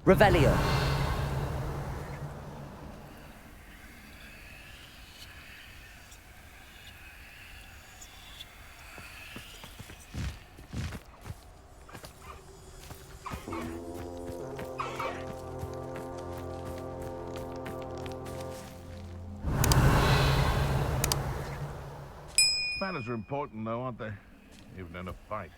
Revelio. Manners are important, though, aren't they? Even in a fight.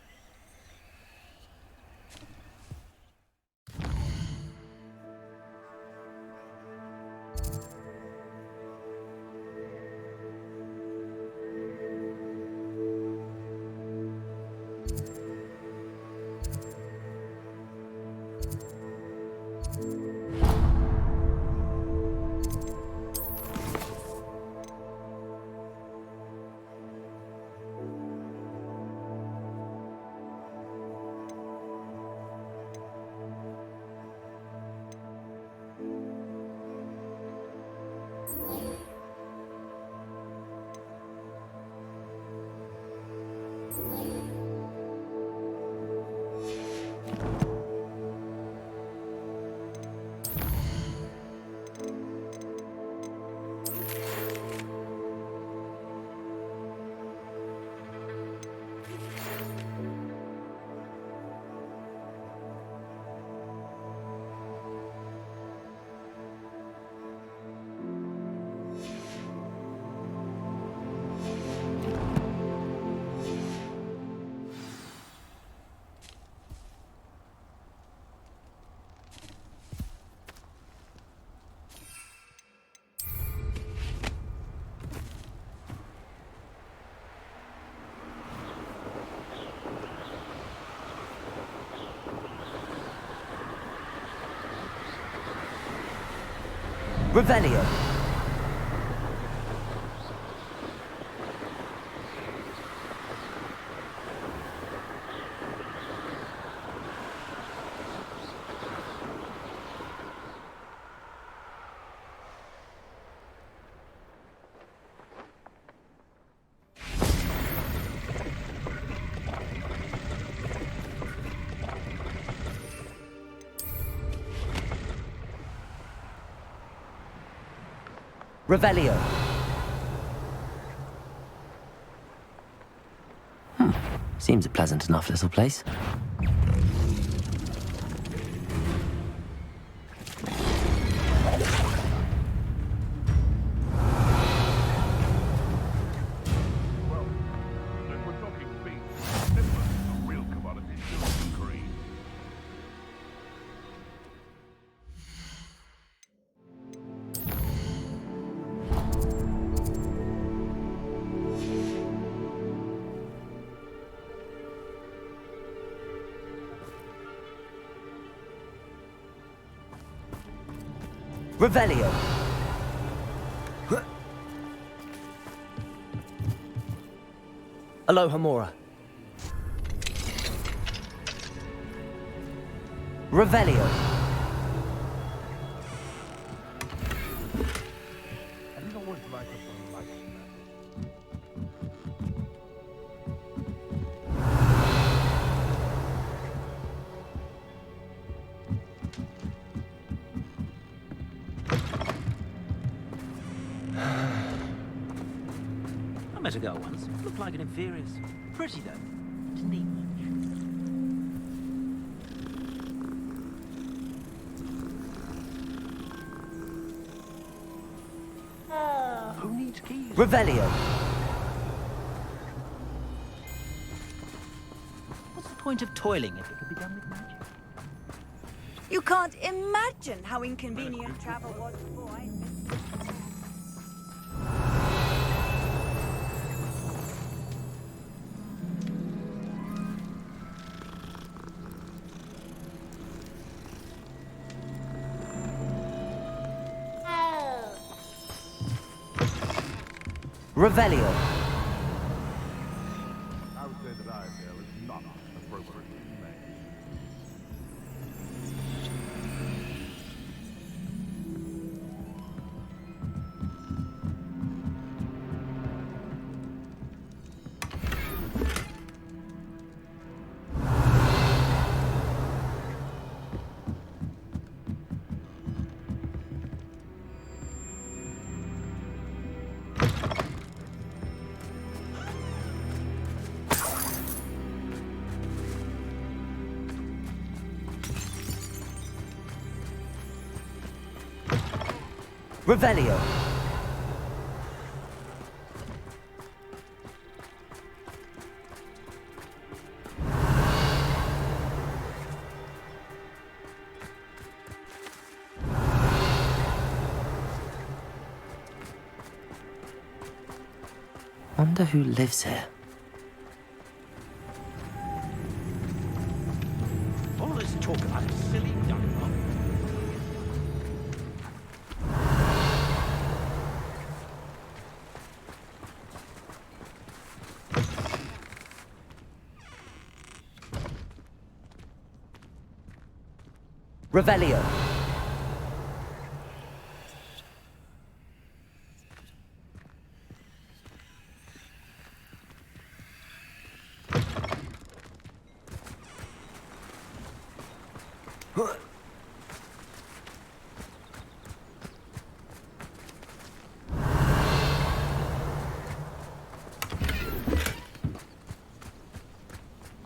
Revelio. Revelio. Seems a pleasant enough little place. Well, if we're talking meat, this was a real commodity, silver and green. Revelio. Alohomora. Revelio. I didn't always like it when I liked that. I met a girl once. Looked like an inferior. Pretty though. Didn't need much. Who needs keys? Revelio. What's the point of toiling if it can be done with magic? You can't imagine how inconvenient travel was before I... Revelio. I would say that Iredale is not appropriately named. Revelio. Wonder who lives here. All this talk about silly dumb. Revelio.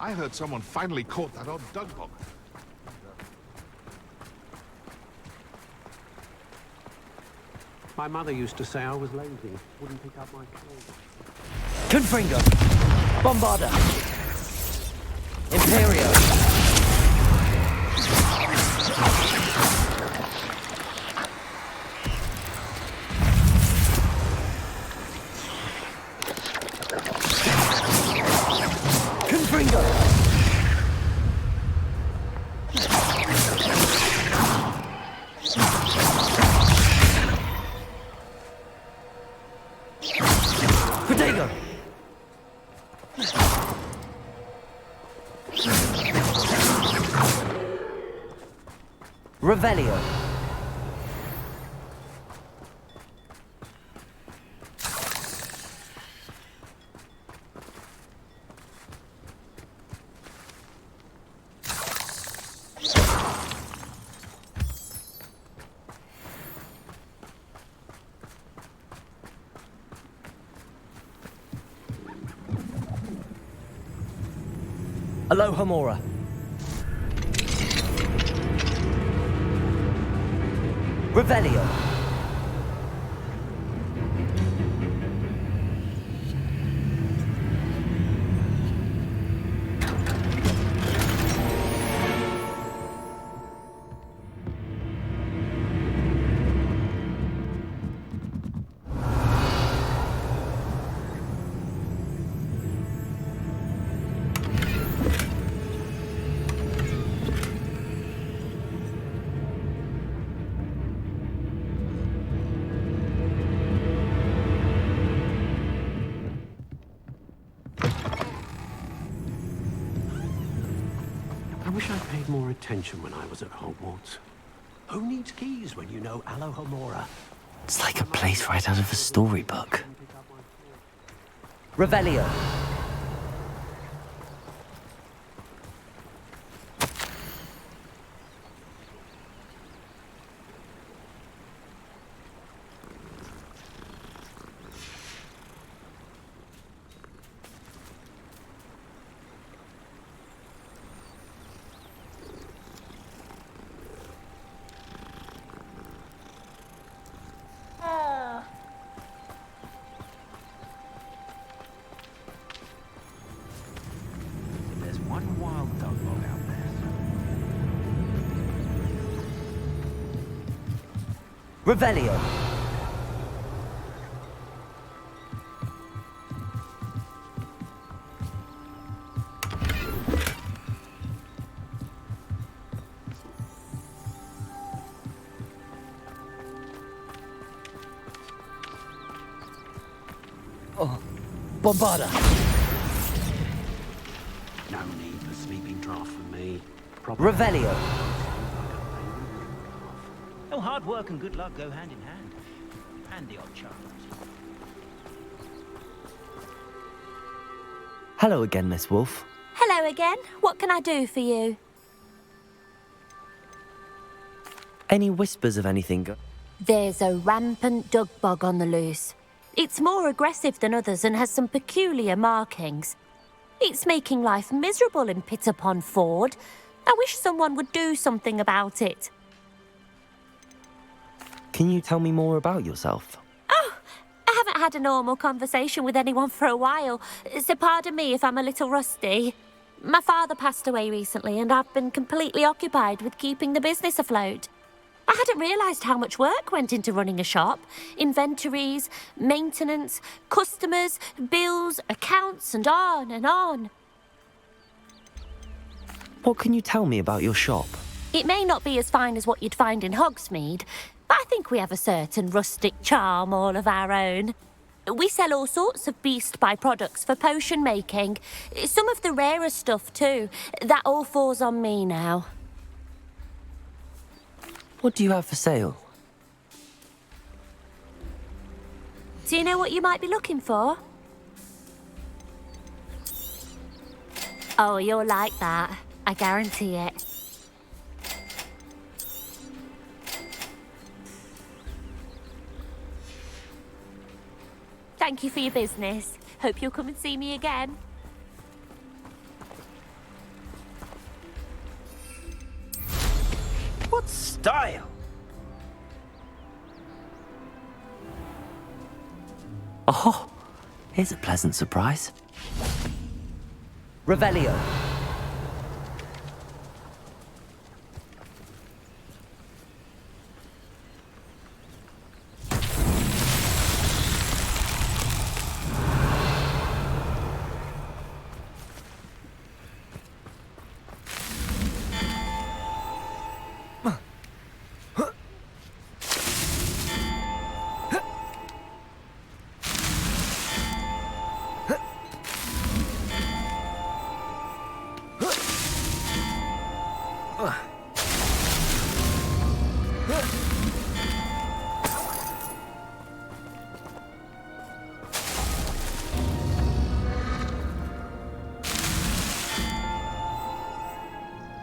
I heard someone finally caught that odd dug bug. My mother used to say I was lazy, wouldn't pick up my clothes. Confringo. Bombarda. Imperio. Confringo. Protego. Revelio. Aloha Mora. Revelio. I wish I paid more attention when I was at Hogwarts. Who needs keys when you know Alohomora? It's like a place right out of a storybook. Revelio. There's one wild dog bug out there. Revelio. Oh, Bombarda. No need for sleeping draft from me. Revelio. Oh, hard work and good luck go hand in hand. And the odd chance. Hello again, Miss Wolf. Hello again. What can I do for you? Any whispers of anything There's a rampant dug bug on the loose. It's more aggressive than others and has some peculiar markings. It's making life miserable in Pitterpond Ford. I wish someone would do something about it. Can you tell me more about yourself? I haven't had a normal conversation with anyone for a while, so pardon me if I'm a little rusty. My father passed away recently, and I've been completely occupied with keeping the business afloat. I hadn't realised how much work went into running a shop. Inventories, maintenance, customers, bills, accounts, and on and on. What can you tell me about your shop? It may not be as fine as what you'd find in Hogsmeade, but I think we have a certain rustic charm all of our own. We sell all sorts of beast by-products for potion making. Some of the rarer stuff too. That all falls on me now. What do you have for sale? Do you know what you might be looking for? Oh, you'll like that. I guarantee it. Thank you for your business. Hope you'll come and see me again. What style! Oh, here's a pleasant surprise. Revelio.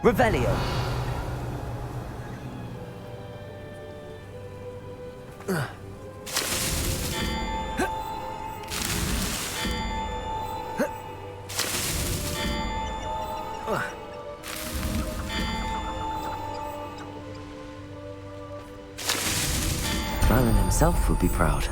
Revelio. Merlin himself would be proud.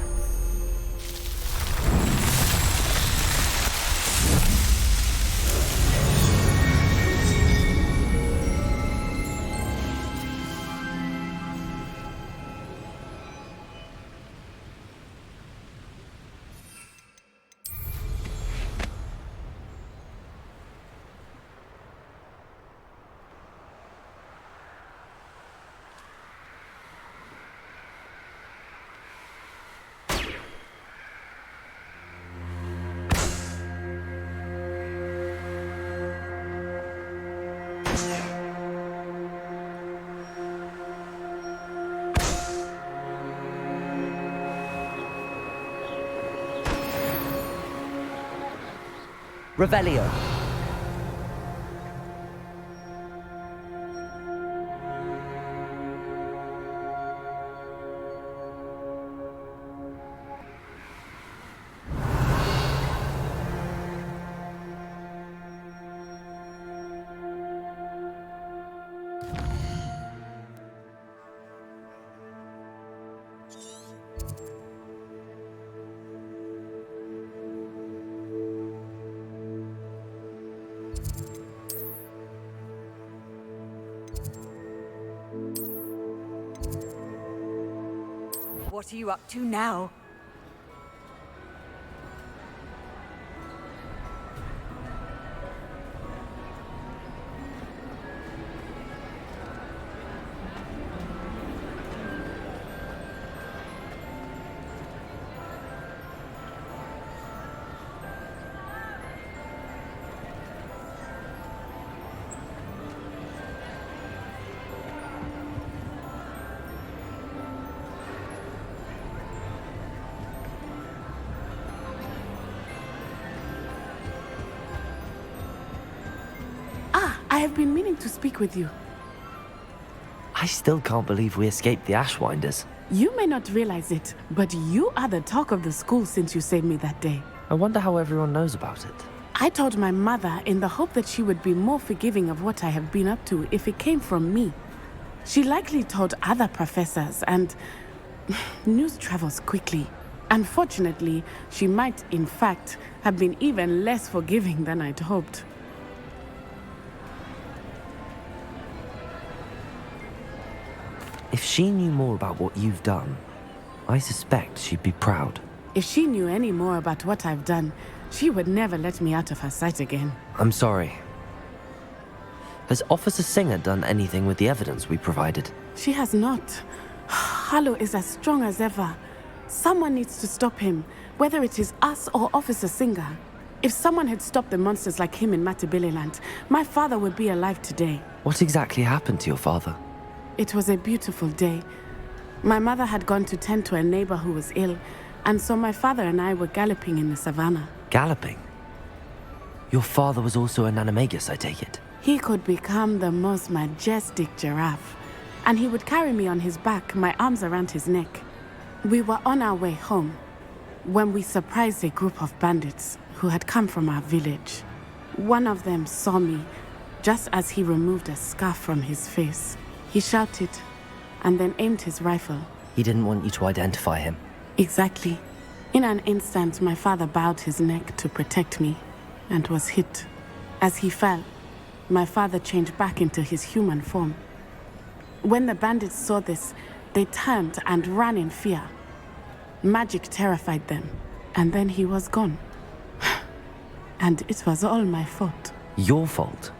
Revelio. What are you up to now? I have been meaning to speak with you. I still can't believe we escaped the Ashwinders. You may not realize it, but you are the talk of the school since you saved me that day. I wonder how everyone knows about it. I told my mother in the hope that she would be more forgiving of what I have been up to if it came from me. She likely told other professors, and News travels quickly. Unfortunately, she might, in fact, have been even less forgiving than I'd hoped. If she knew more about what you've done, I suspect she'd be proud. If she knew any more about what I've done, she would never let me out of her sight again. I'm sorry. Has Officer Singer done anything with the evidence we provided? She has not. Harlow is as strong as ever. Someone needs to stop him, whether it is us or Officer Singer. If someone had stopped the monsters like him in Matabeleland, my father would be alive today. What exactly happened to your father? It was a beautiful day. My mother had gone to tend to a neighbor who was ill, and so my father and I were galloping in the savannah. Galloping? Your father was also an animagus, I take it? He could become the most majestic giraffe, and he would carry me on his back, my arms around his neck. We were on our way home when we surprised a group of bandits who had come from our village. One of them saw me just as he removed a scarf from his face. He shouted and then aimed his rifle. He didn't want you to identify him. Exactly. In an instant, my father bowed his neck to protect me and was hit. As he fell, my father changed back into his human form. When the bandits saw this, they turned and ran in fear. Magic terrified them, and then he was gone. And it was all my fault. Your fault?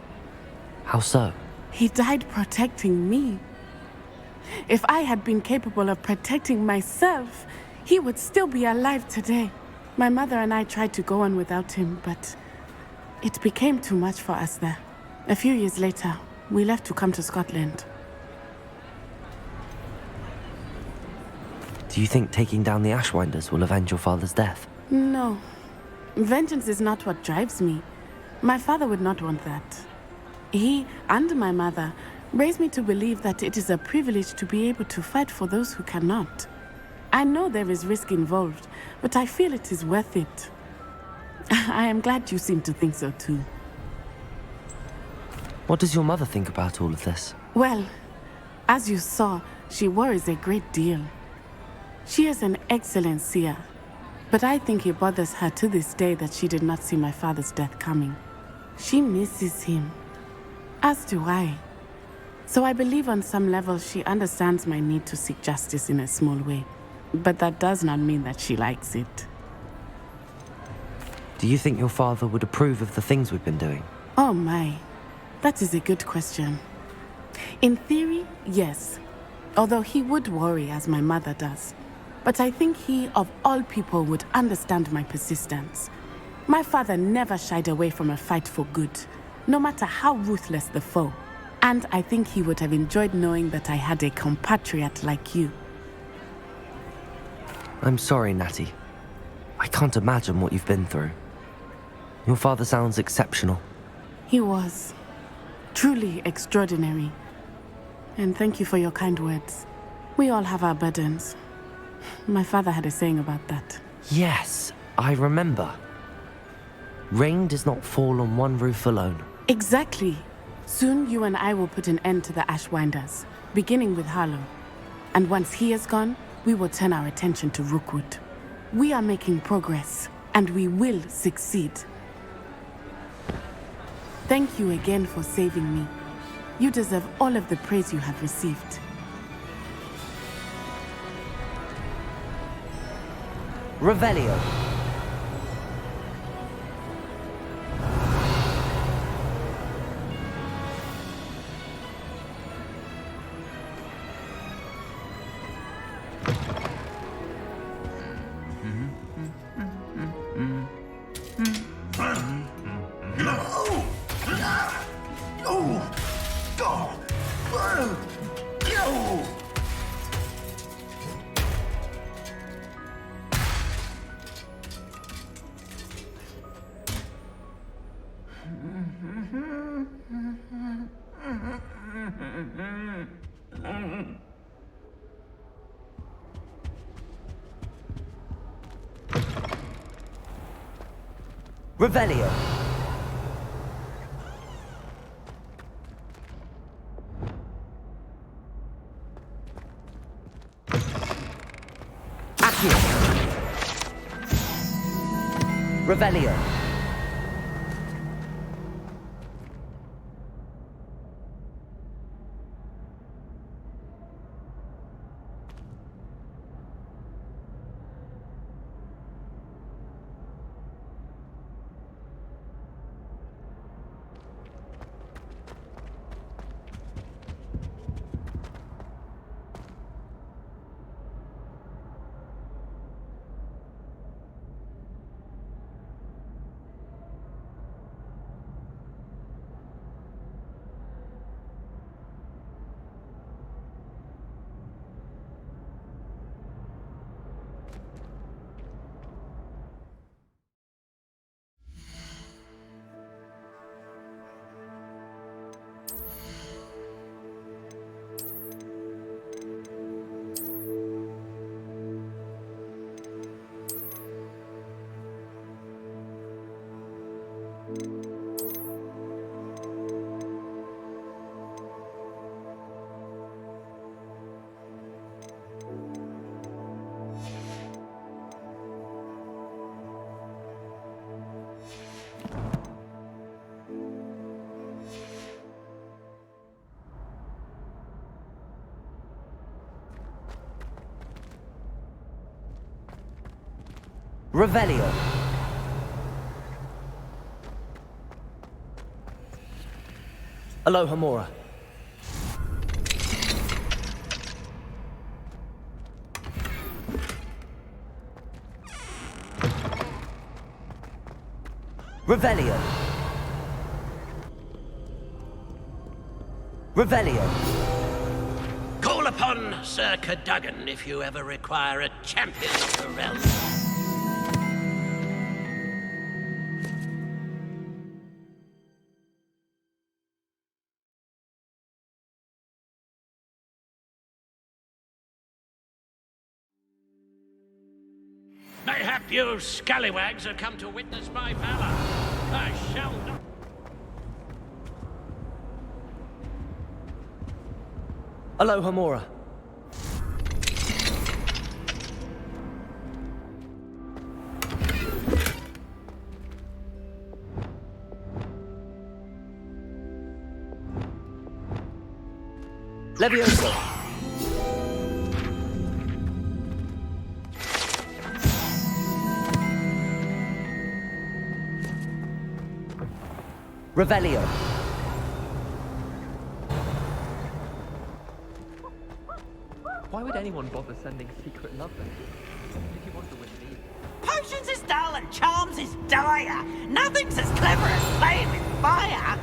How so? He died protecting me. If I had been capable of protecting myself, he would still be alive today. My mother and I tried to go on without him, but it became too much for us there. A few years later, we left to come to Scotland. Do you think taking down the Ashwinders will avenge your father's death? No. Vengeance is not what drives me. My father would not want that. He and my mother raised me to believe that it is a privilege to be able to fight for those who cannot. I know there is risk involved, but I feel it is worth it. I am glad you seem to think so too. What does your mother think about all of this? Well, as you saw, she worries a great deal. She is an excellent seer, but I think it bothers her to this day that she did not see my father's death coming. She misses him, as do I. So I believe on some level she understands my need to seek justice in a small way, but that does not mean that she likes it. Do you think your father would approve of the things we've been doing? Oh my, that is a good question. In theory, yes, although he would worry as my mother does. But I think he, of all people, would understand my persistence. My father never shied away from a fight for good, no matter how ruthless the foe. And I think he would have enjoyed knowing that I had a compatriot like you. I'm sorry, Natty. I can't imagine what you've been through. Your father sounds exceptional. He was. Truly extraordinary. And thank you for your kind words. We all have our burdens. My father had a saying about that. Yes, I remember. Rain does not fall on one roof alone. Exactly. Soon you and I will put an end to the Ashwinders, beginning with Harlow. And once he is gone, we will turn our attention to Rookwood. We are making progress, and we will succeed. Thank you again for saving me. You deserve all of the praise you have received. Revelio. Revelio. Revelio. Revelio. Alohomora. Revelio. Revelio. Call upon Sir Cadogan if you ever require a champion of the realm. Mayhap you scallywags have come to witness my valor. I shall not... Alohomora. Levioso. Revelio. Why would anyone bother sending secret love messages? If you want to win the evil. Potions is dull and charms is dire. Nothing's as clever as playing with fire.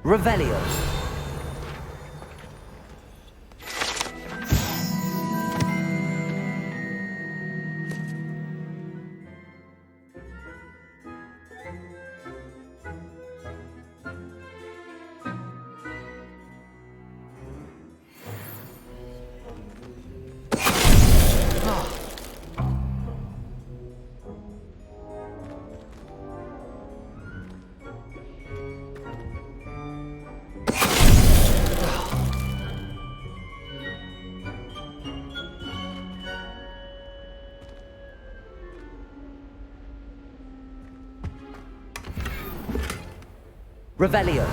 Revelio. Revelio.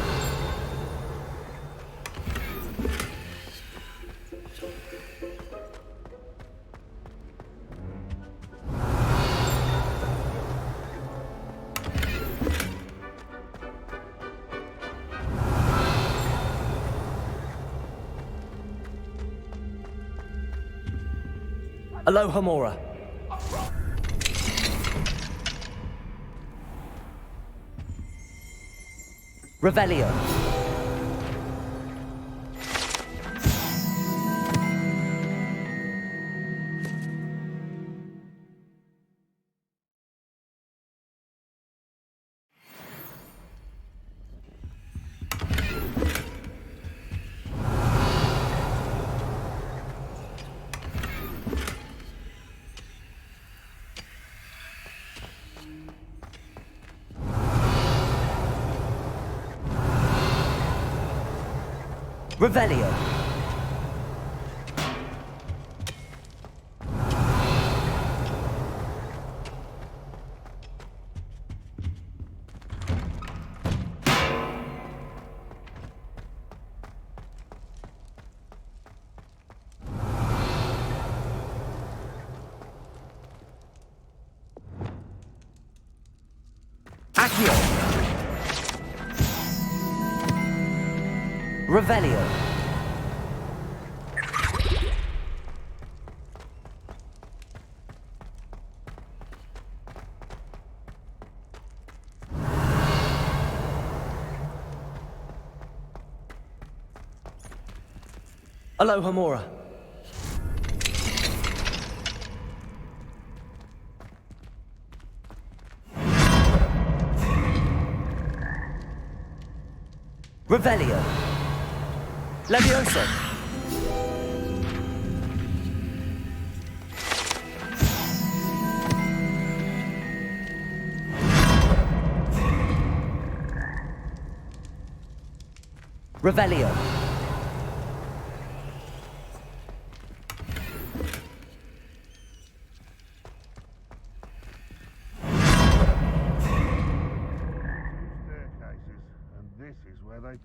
Alohomora. Revelio. Revelio. Accio. Revelio. Alohomora. Revelio. Levioso. Revelio. Staircases, and this is where they...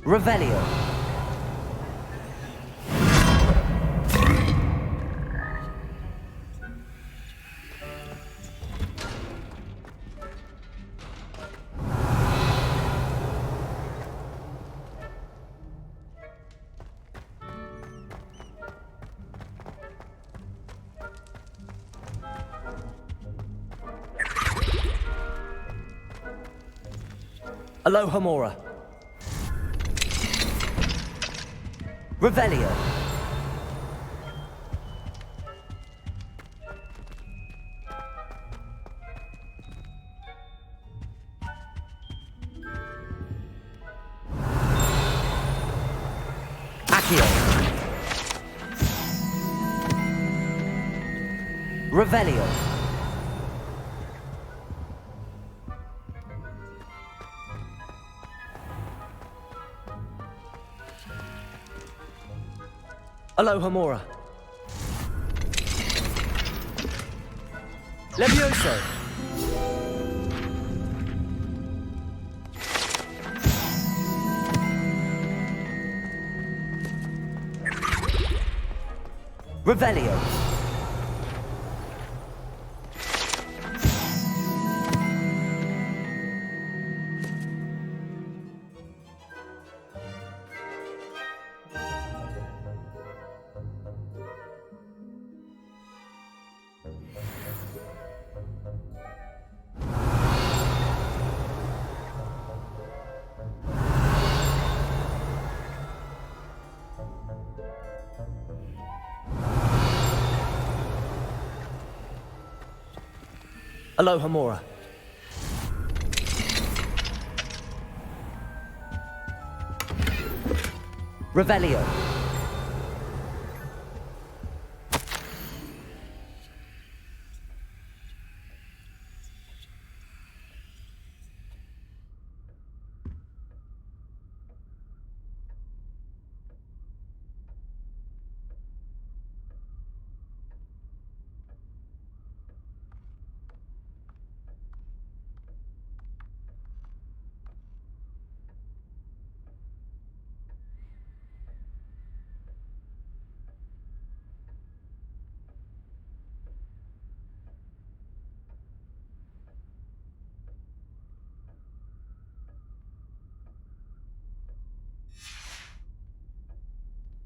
Revelio. Alohomora. Revelio. Accio. Revelio. Alohomora. Levioso. Revelio. Alohomora. Revelio.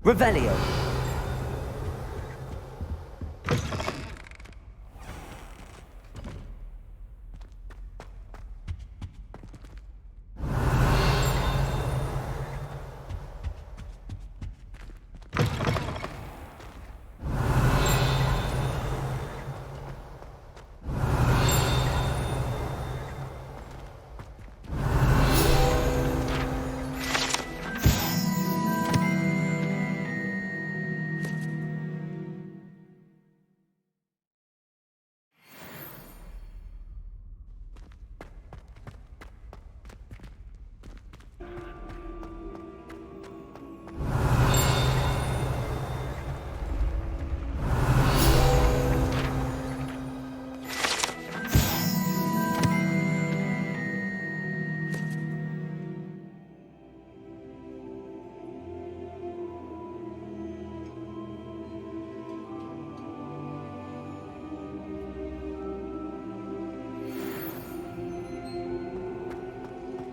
Revelio.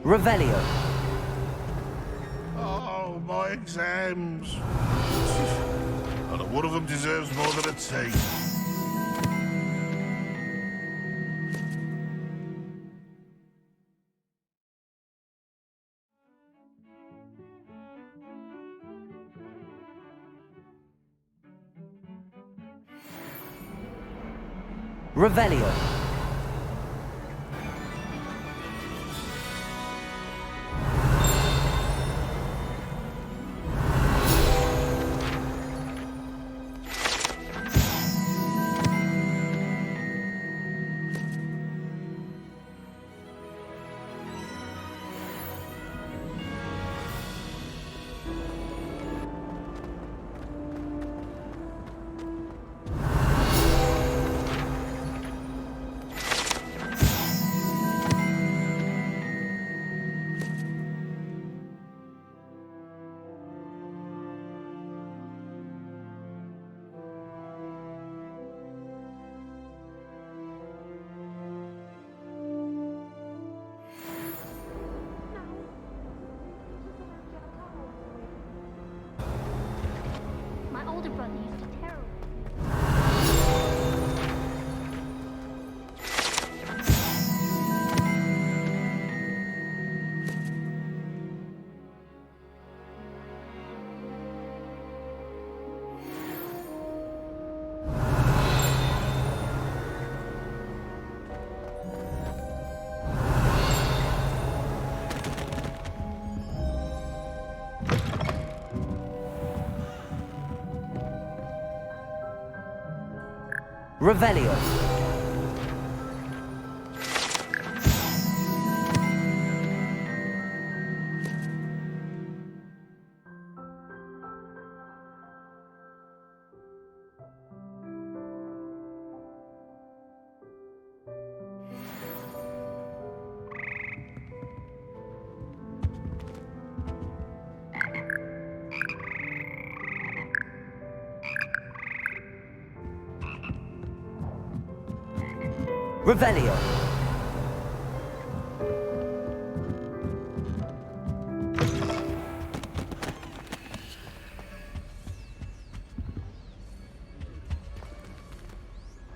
Revelio. Oh, my exams. Not one of them deserves more than a T. Revelio. My older brother used to terrorize. Revelio. Revelio.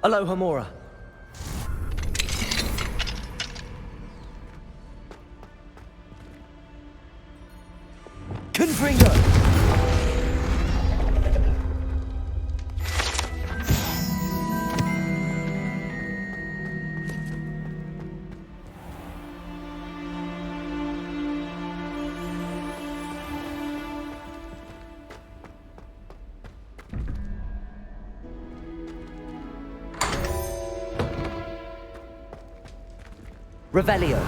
Aloha Mora. Confringo. Revelio.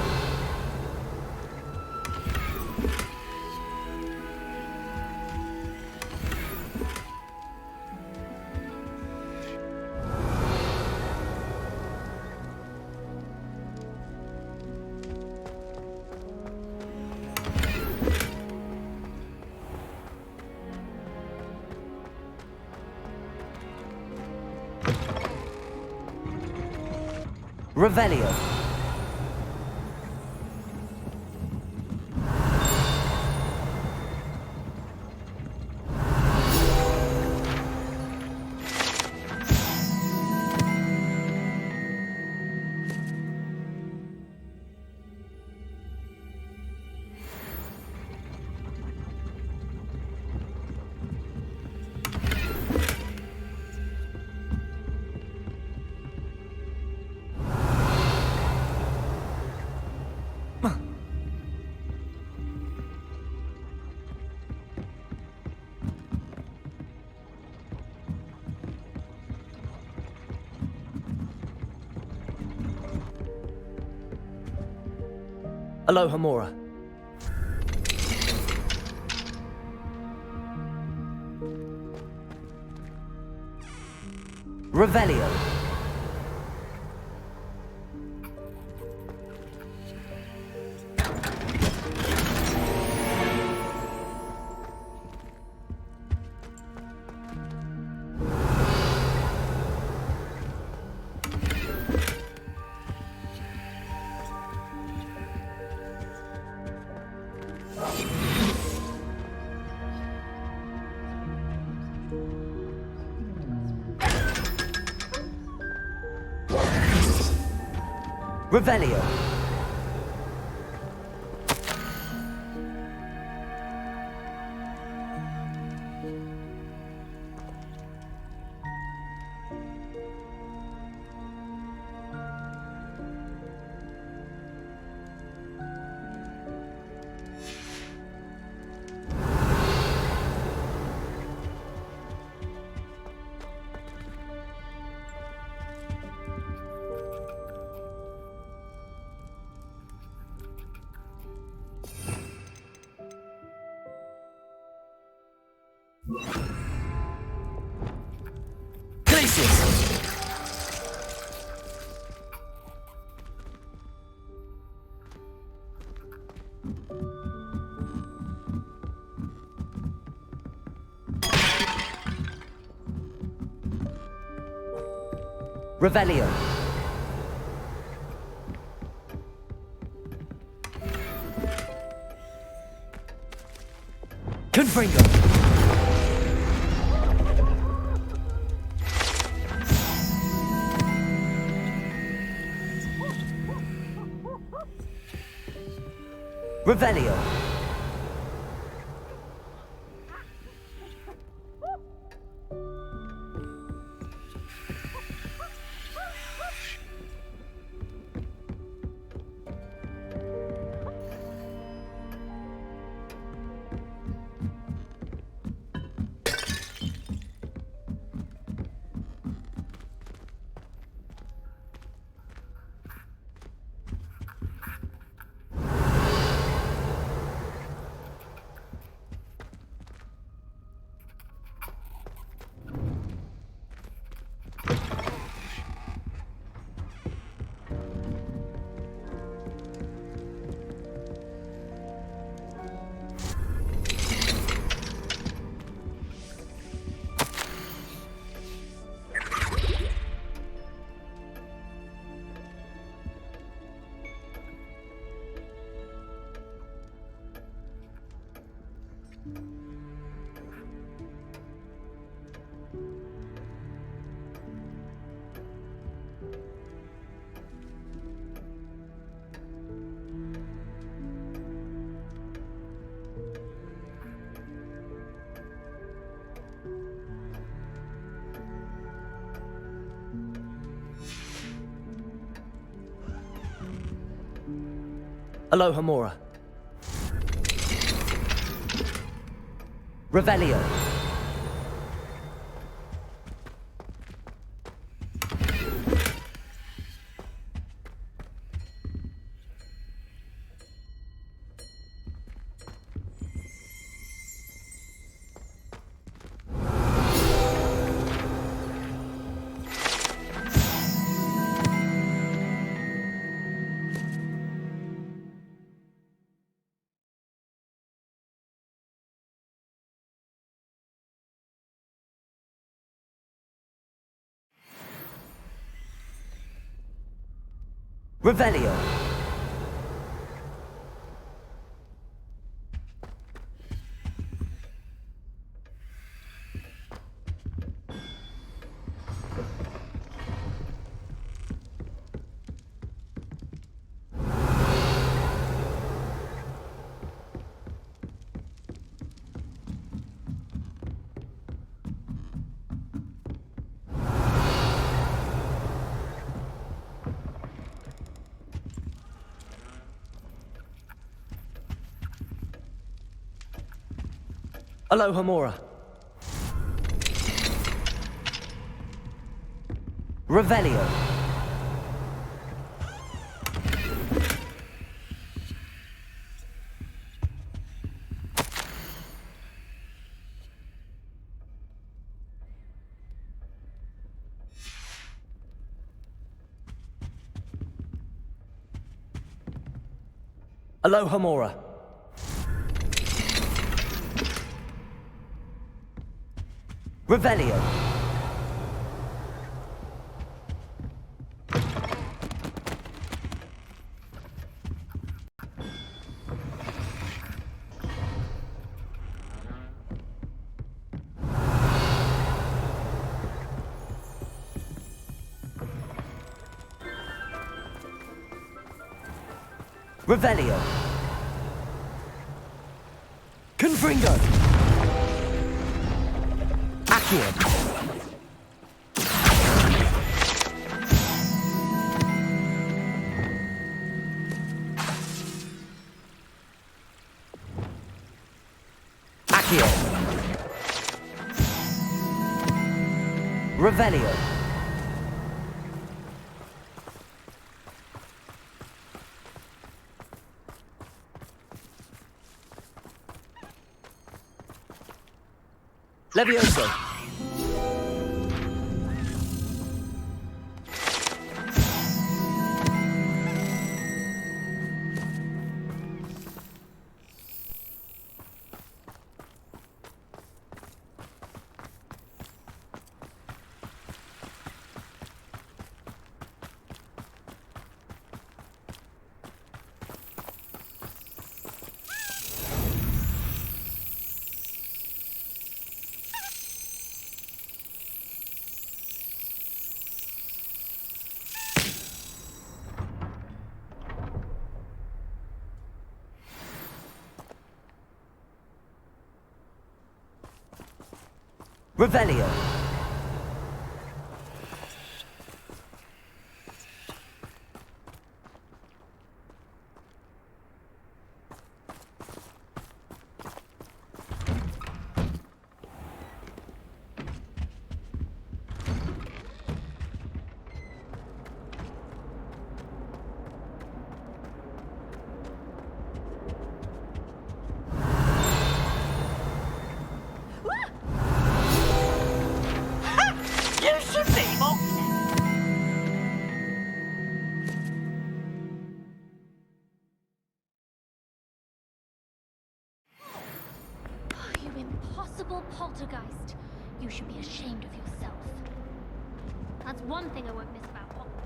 Revelio. Aloha Mora. Revelio. Revelio. Revelio. Confringo. Revelio. Alohomora. Revelio. Revelio. Alohomora. Revelio. Alohomora. Revelio. Revelio. Confringo. Accio. Accio. Revelio. Levioso. Revelio. You should be more. You impossible poltergeist. You should be ashamed of yourself. That's one thing I won't miss about Hogwarts.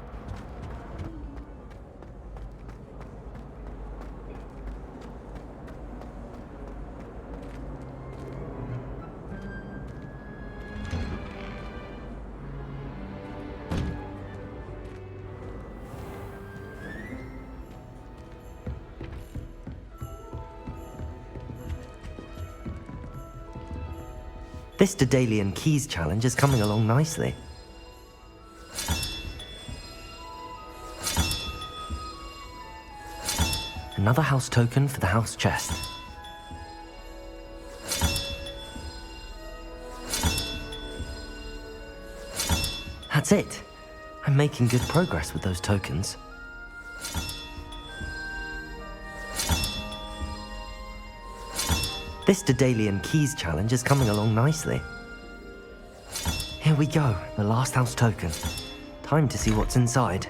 This Daedalian Keys challenge is coming along nicely. Another house token for the house chest. That's it. I'm making good progress with those tokens. This Daedalian Keys challenge is coming along nicely. Here we go, the last house token. Time to see what's inside.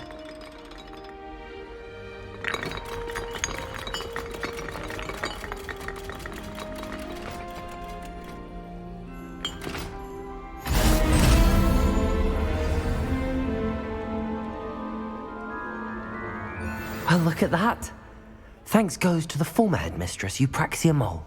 Well, look at that. Thanks goes to the former headmistress, Eupraxia Mole.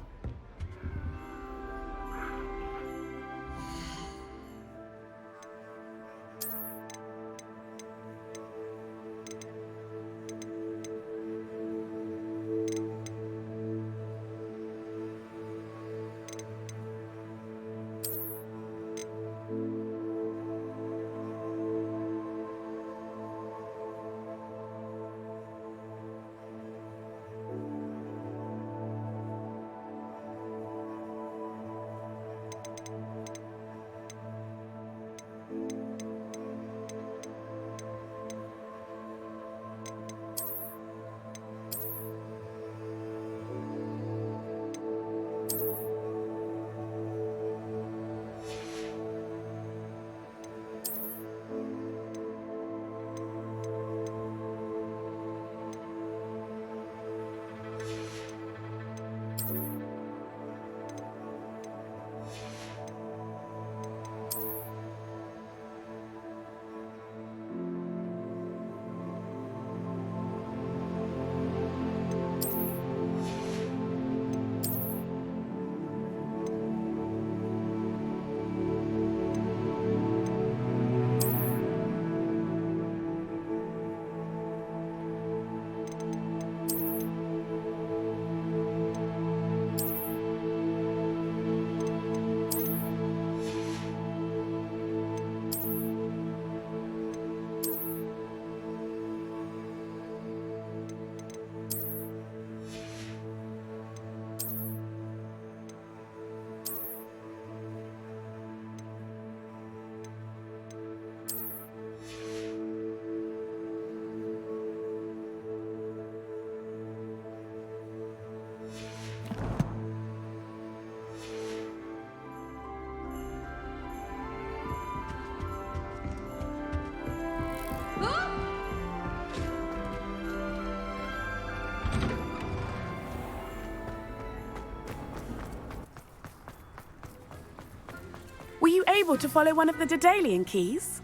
able to follow one of the Daedalian keys?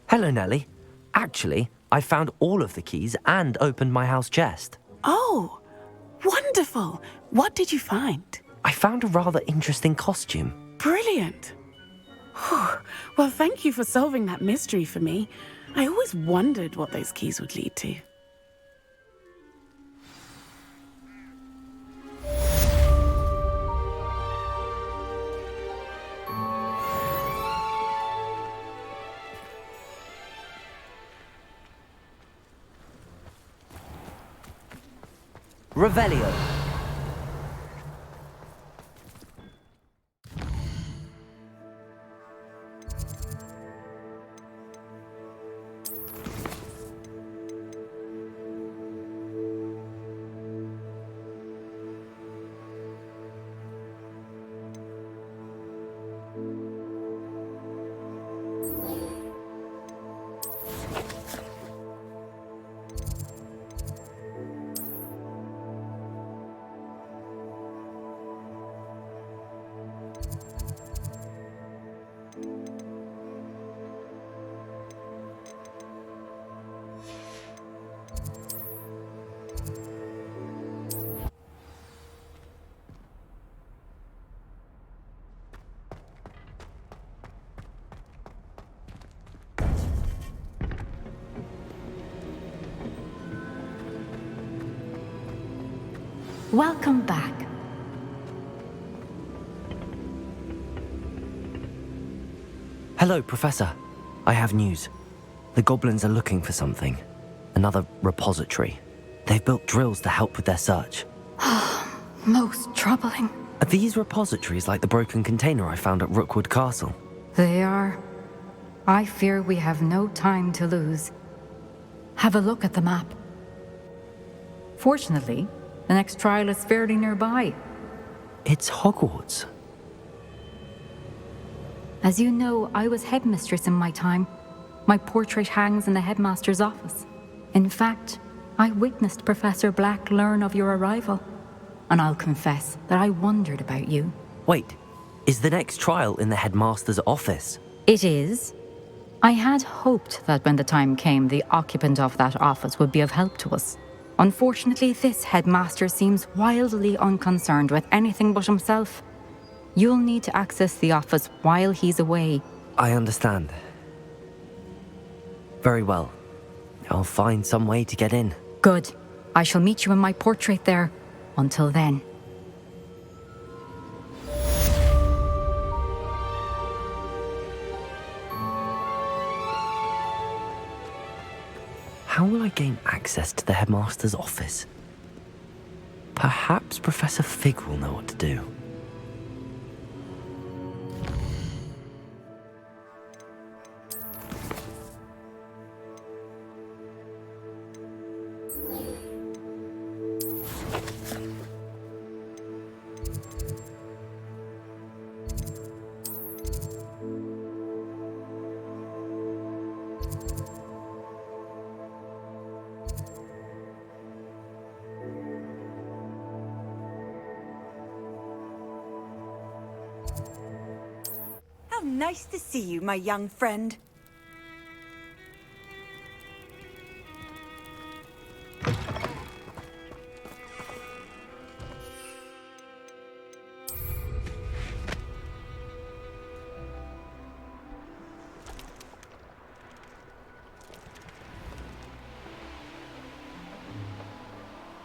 Hello, Nellie. Actually, I found all of the keys and opened my house chest. Oh, wonderful. What did you find? I found a rather interesting costume. Brilliant. Whew. Well, thank you for solving that mystery for me. I always wondered what those keys would lead to. Revelio. Welcome back. Hello, Professor. I have news. The goblins are looking for something. Another repository. They've built drills to help with their search. Most troubling. Are these repositories like the broken container I found at Rookwood Castle? They are. I fear we have no time to lose. Have a look at the map. Fortunately, the next trial is fairly nearby. It's Hogwarts. As you know, I was headmistress in my time. My portrait hangs in the headmaster's office. In fact, I witnessed Professor Black learn of your arrival. And I'll confess that I wondered about you. Wait, is the next trial in the headmaster's office? It is. I had hoped that when the time came, the occupant of that office would be of help to us. Unfortunately, this headmaster seems wildly unconcerned with anything but himself. You'll need to access the office while he's away. I understand. Very well. I'll find some way to get in. Good. I shall meet you in my portrait there. Until then. How will I gain access to the headmaster's office? Perhaps Professor Fig will know what to do. How nice to see you, my young friend.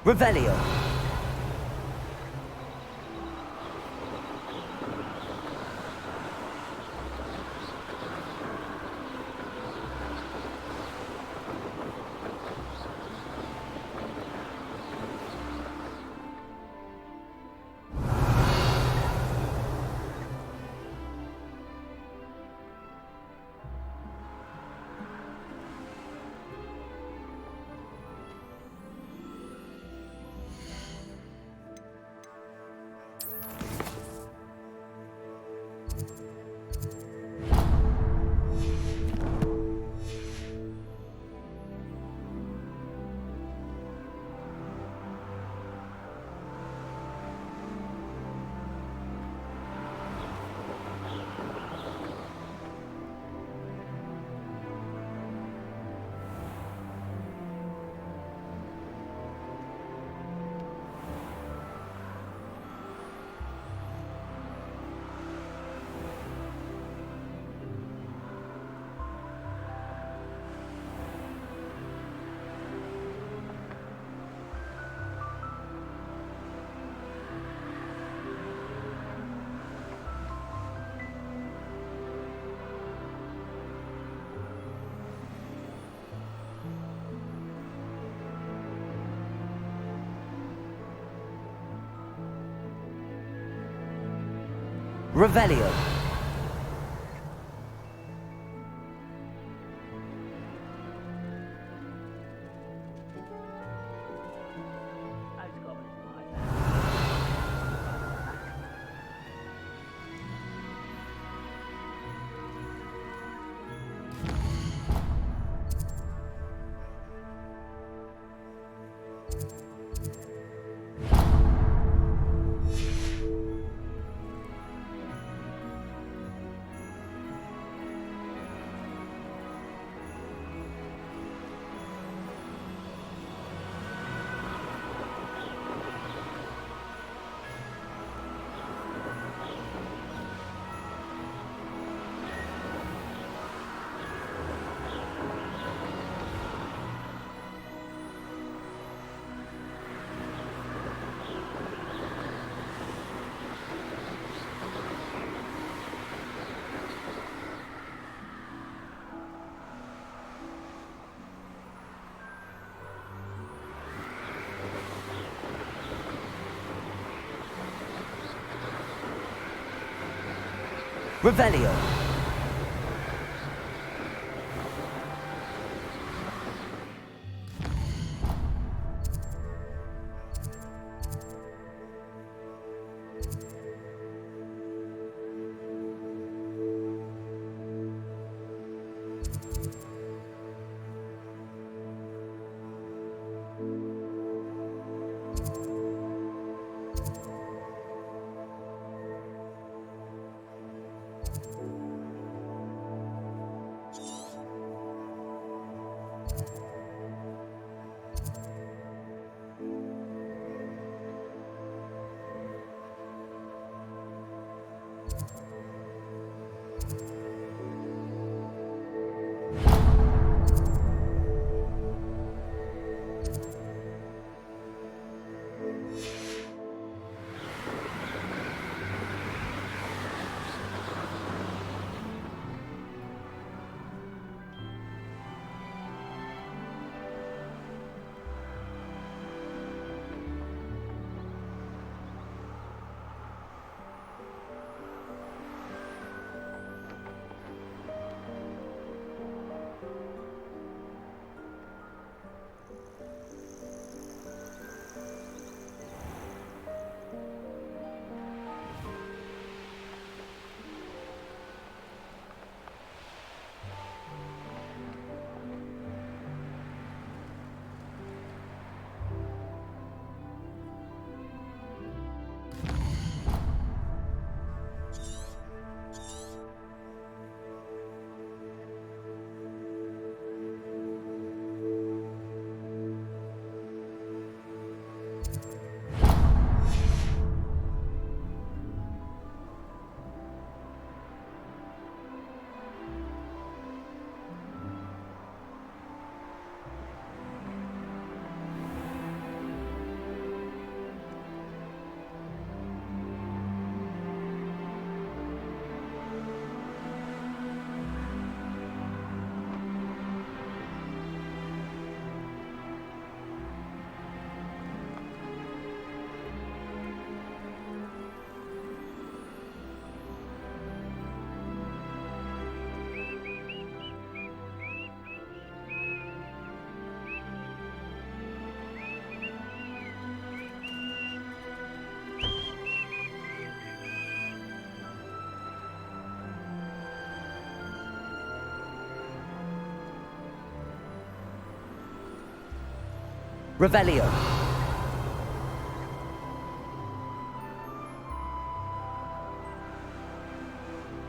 Revelio. Revelio. Revelio. Revelio.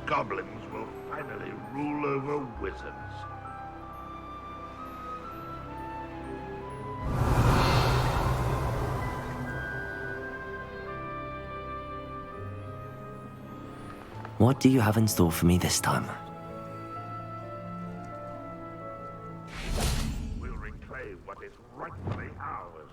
Goblins will finally rule over wizards. What do you have in store for me this time? We'll reclaim what is rightfully ours.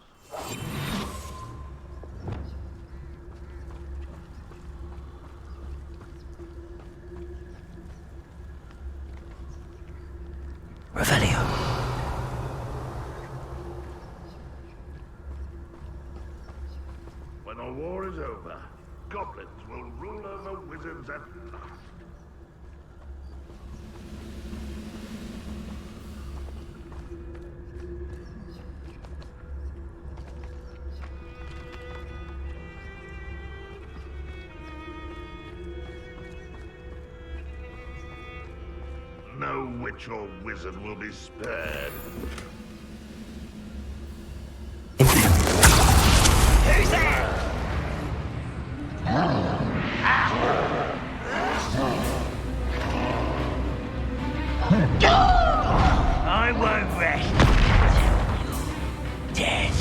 Revelio. When the war is over, goblins will rule over wizards at last. No witch or wizard will be spared. Who's there? I won't rest until you're dead.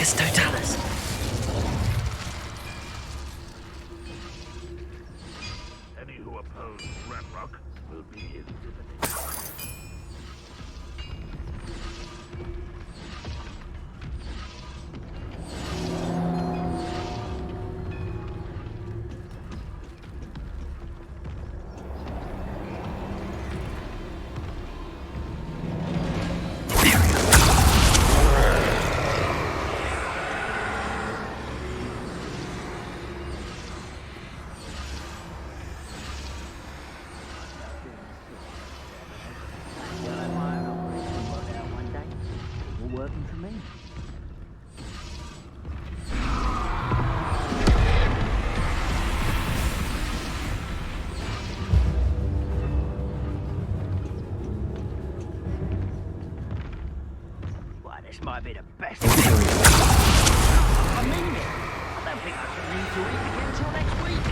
Totalis. Any who oppose Ramrock will be eliminated. Working for me. Why, this might be the best. I mean it. I don't think I should need to eat again till next week.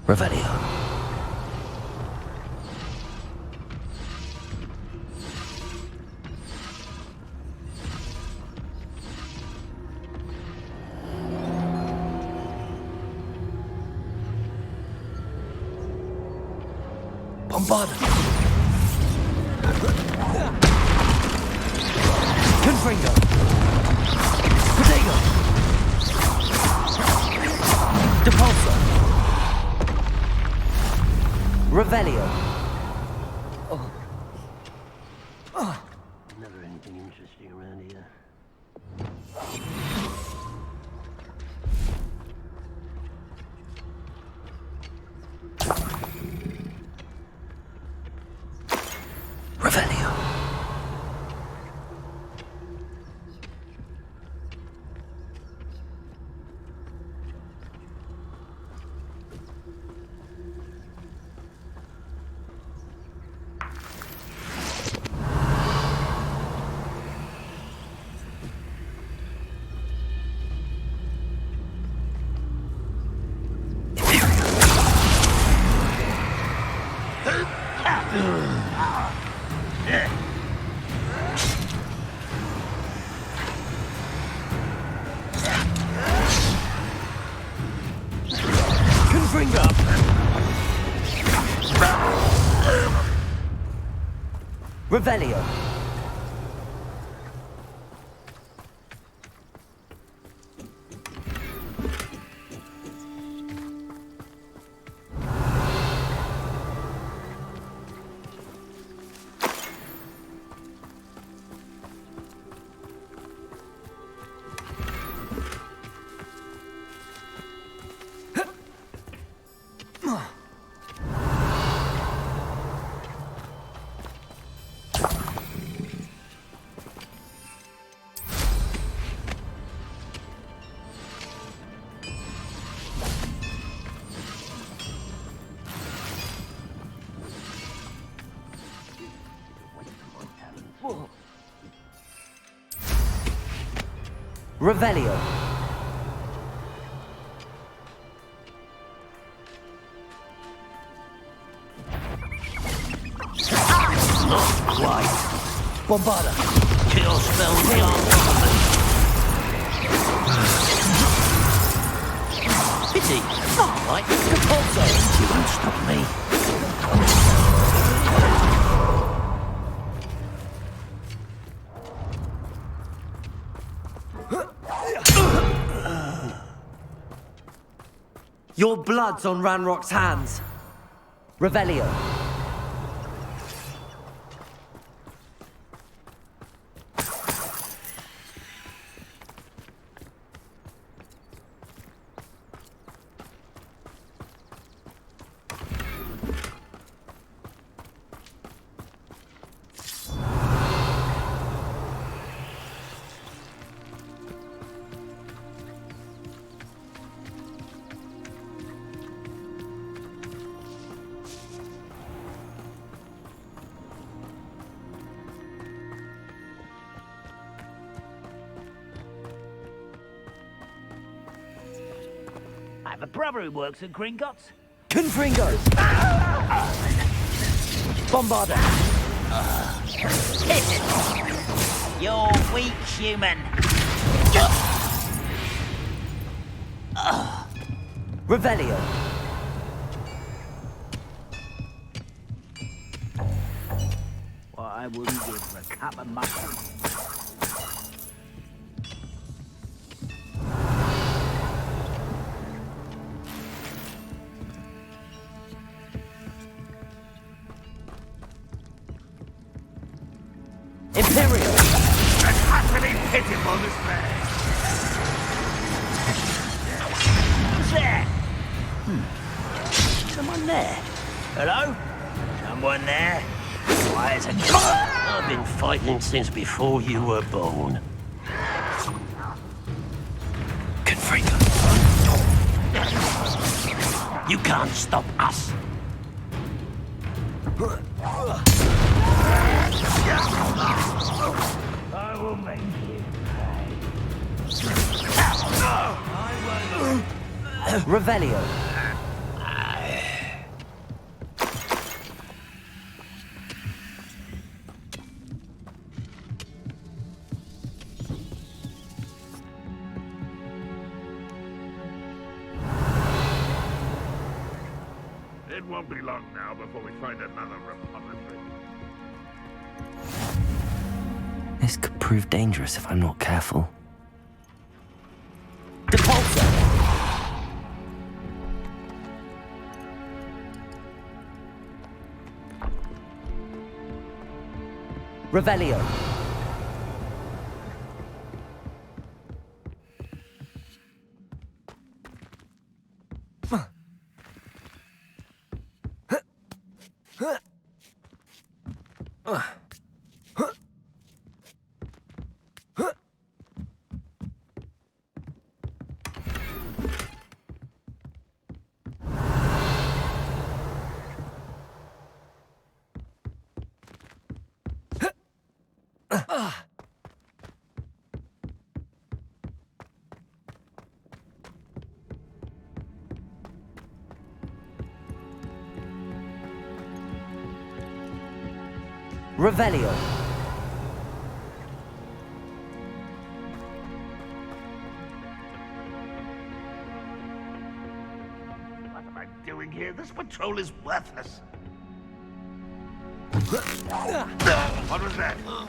Revelio. Bombarda. Confringo. Protego. Depulso. Revelio. Never anything interesting around here. Revelio. Confringo. Revelio. Revelio. Not quite. Bombarda. Kill spell can't bother me. Pity. Right. Depulso. You won't stop me. Your blood's on Ranrock's hands. Revelio. I have a brother who works at Gringotts. Confringo. Bombarda. You're weak, human. Revelio. What I wouldn't give for a cup of mutton. Imperial. An utterly pitiful despair. Who's there? Someone there. Hello? Someone there? Why is it? I've been fighting since before you were born. Confringo. You can't stop us. I will make you Revelio. It won't be long now before we find another repository. This could prove dangerous if I'm not careful. Revelio. Revelio. What am I doing here? This patrol is worthless. What was that? I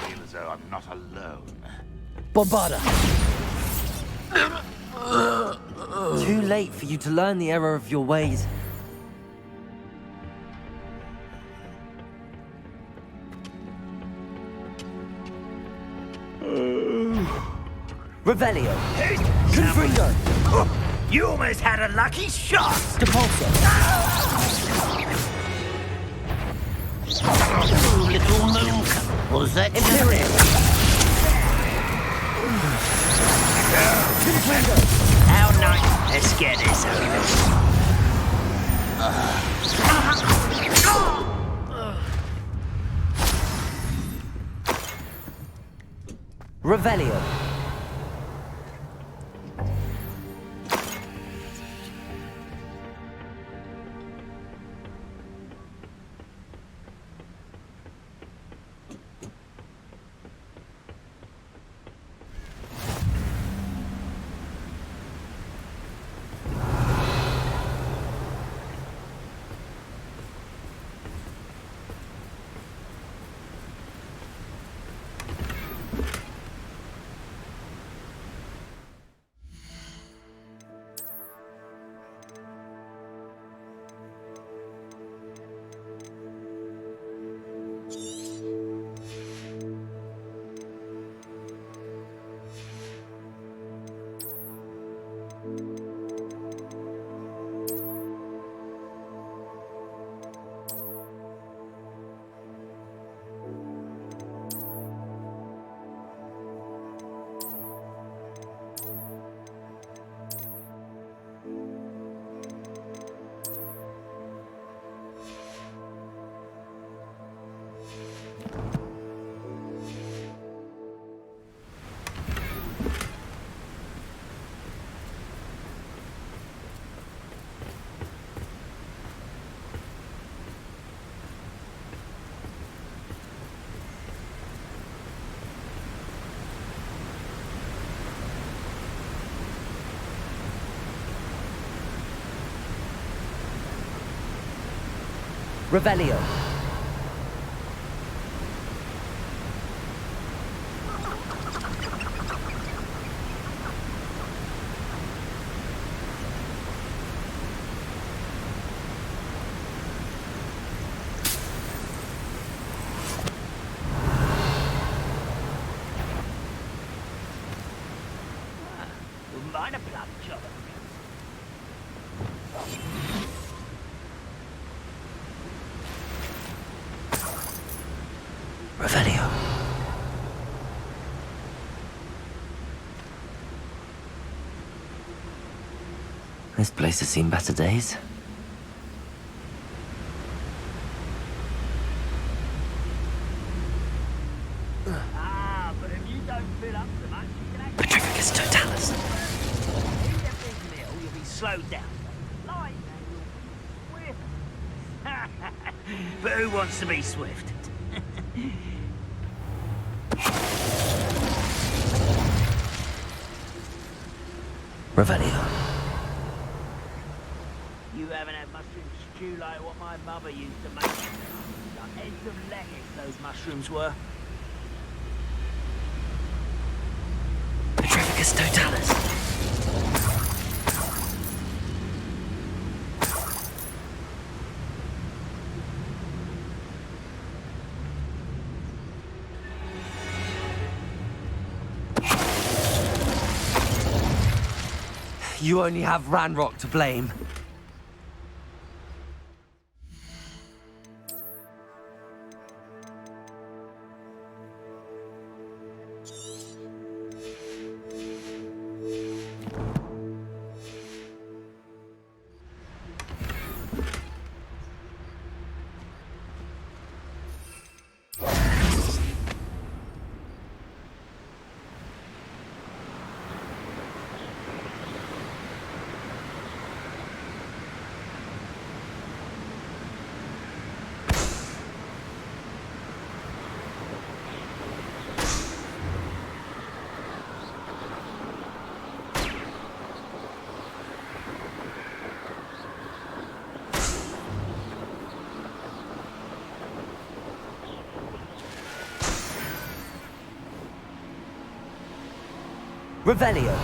feel as though I'm not alone. Bombarda. Too late for you to learn the error of your ways. Revelio. Confringo. You almost had a lucky shot! Depulso. Little moon. Was that Imperium. Confringo. How nice. Let's get this over. Revelio. Revelio. Minor plum job. Revelio. This place has seen better days. Ah, but if you don't fill up so much, you can actually... Petrificus totalis. If you get this meal, you'll be slowed down. Like that, swift. But who wants to be swift? Revelio. You haven't had mushroom you like what my mother used to make. Like heads of lettuce, those mushrooms were. Petrificus totalis. You only have Ranrock to blame. Revelio.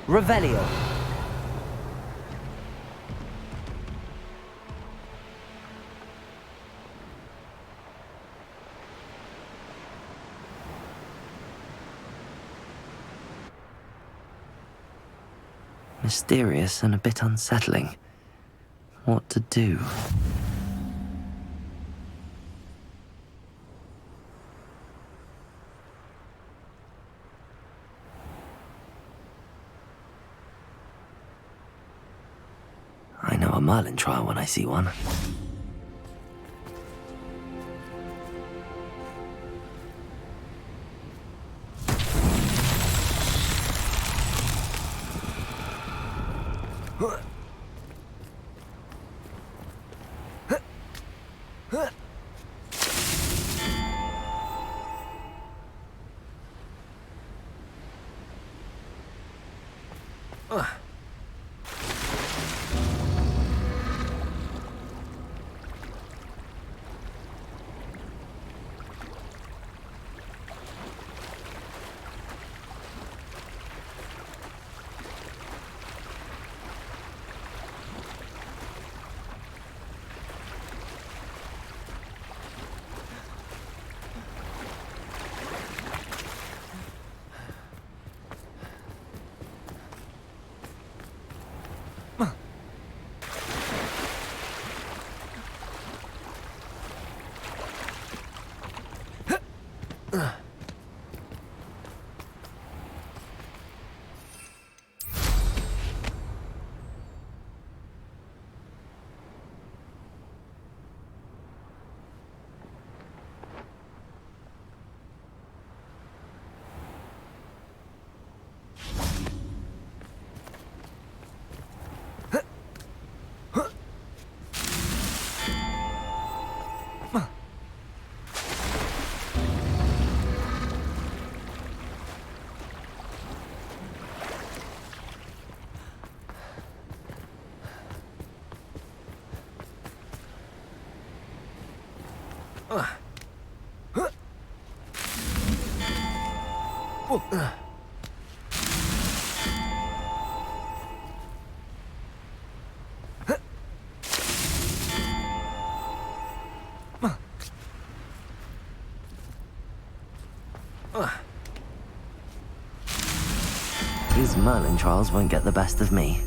Revelio. Mysterious and a bit unsettling. What to do? I know a Merlin trial when I see one. These Merlin trials won't get the best of me.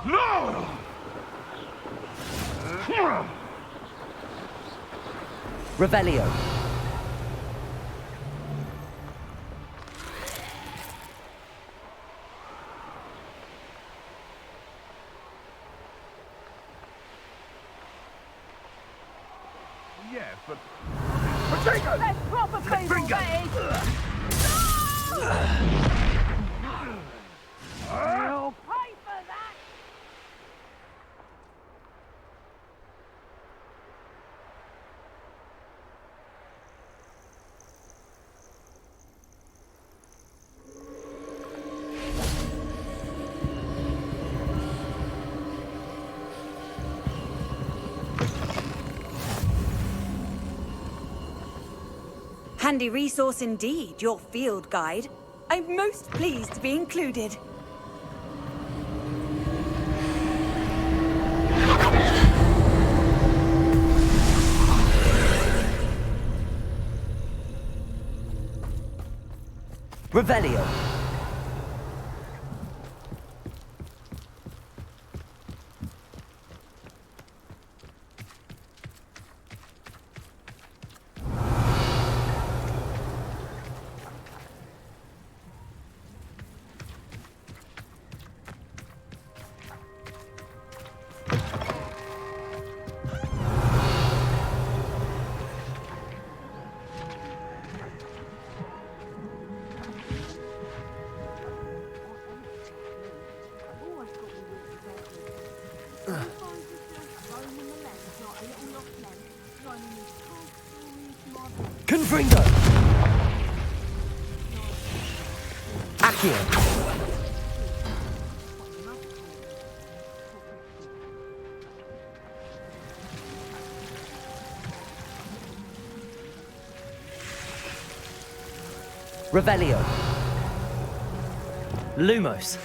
No! Revelio. Yes, but... Potato! Let's proper food already! You'll pay for that! Handy resource indeed, your field guide. I'm most pleased to be included. Revelio. Confringo! Accio! Revelio. Lumos.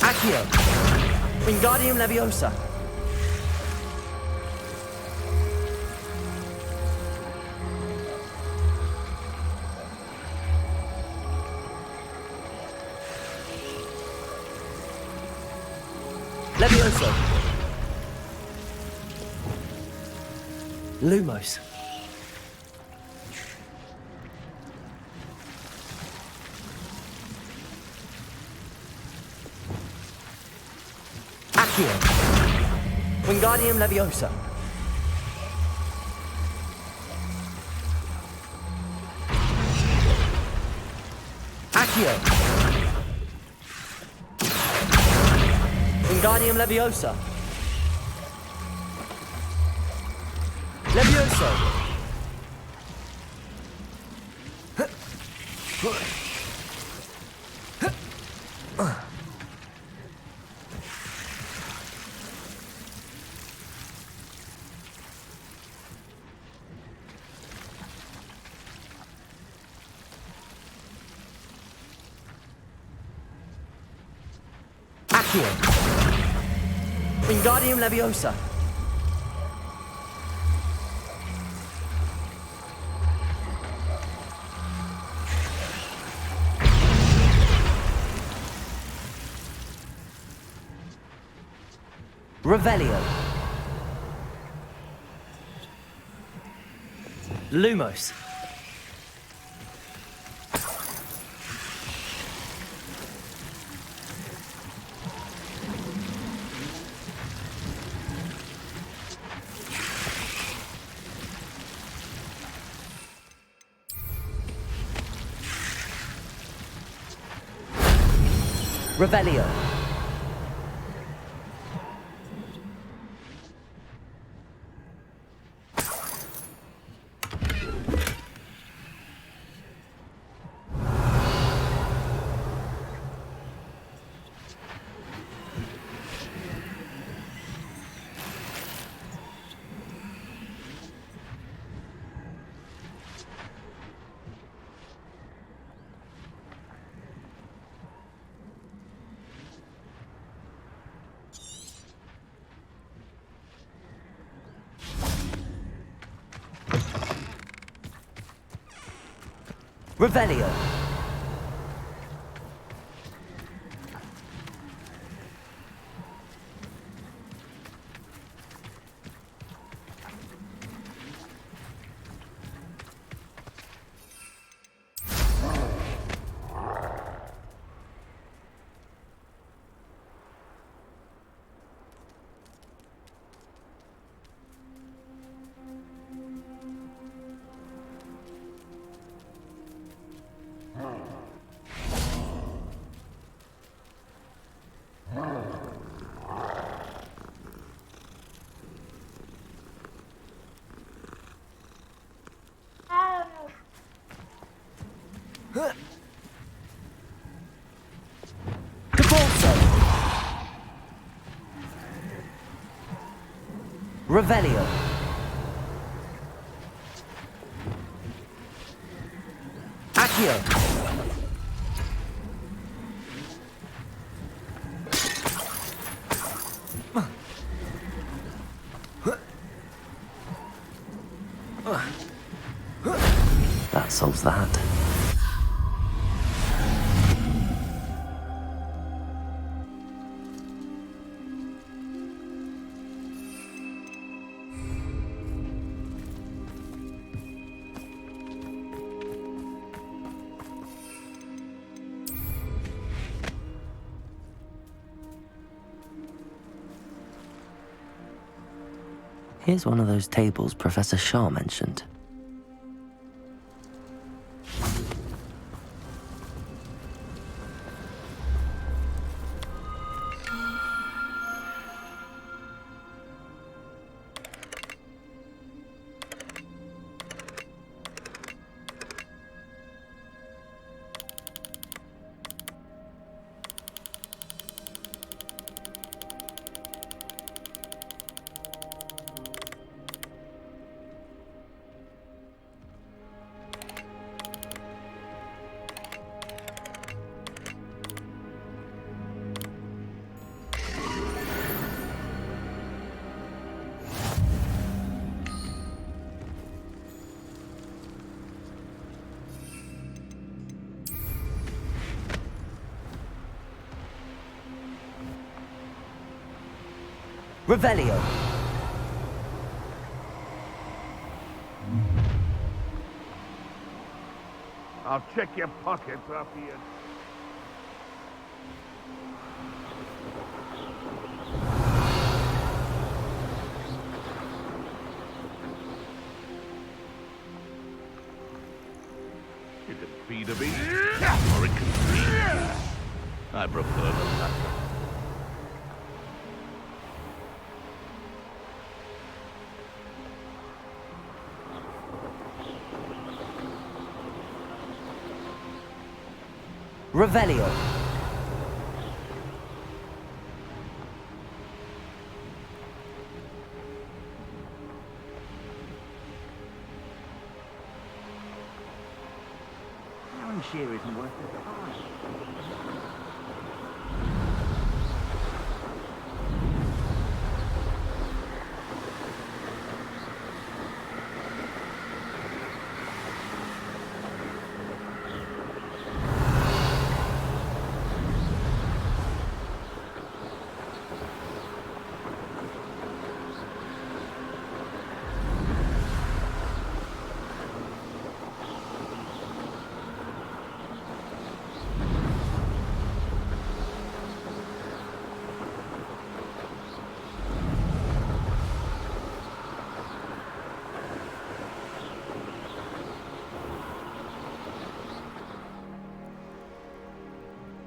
Accio. Wingardium Leviosa. Levioso. Lumos. Accio. Wingardium Leviosa. Accio. Wingardium Leviosa. Levioso. Accio. Wingardium Leviosa. Revelio. Lumos. Revelio. Revelio. Revelio. Accio. That solves that. Here's one of those tables Professor Shaw mentioned. Revelio. I'll check your pockets after you. You can feed a beast, or it can feed. I prefer the latter. Revelio. Aaron Shearer isn't worth the price.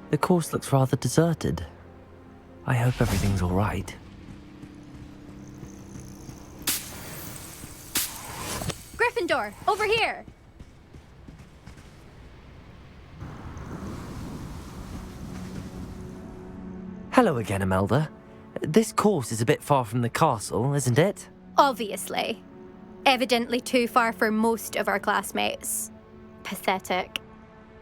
The course looks rather deserted. I hope everything's all right. Gryffindor, over here! Hello again, Imelda. This course is a bit far from the castle, isn't it? Obviously. Evidently too far for most of our classmates. Pathetic.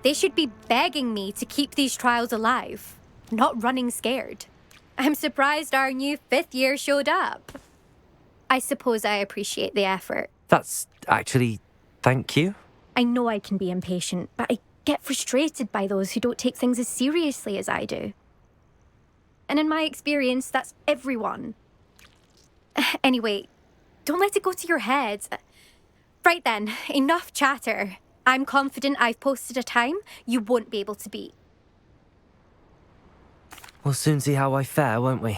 They should be begging me to keep these trials alive, not running scared. I'm surprised our new 5th year showed up. I suppose I appreciate the effort. That's actually... thank you. I know I can be impatient, but I get frustrated by those who don't take things as seriously as I do. And in my experience, that's everyone. Anyway, don't let it go to your head. Right then, enough chatter. I'm confident I've posted a time you won't be able to beat. We'll soon see how I fare, won't we?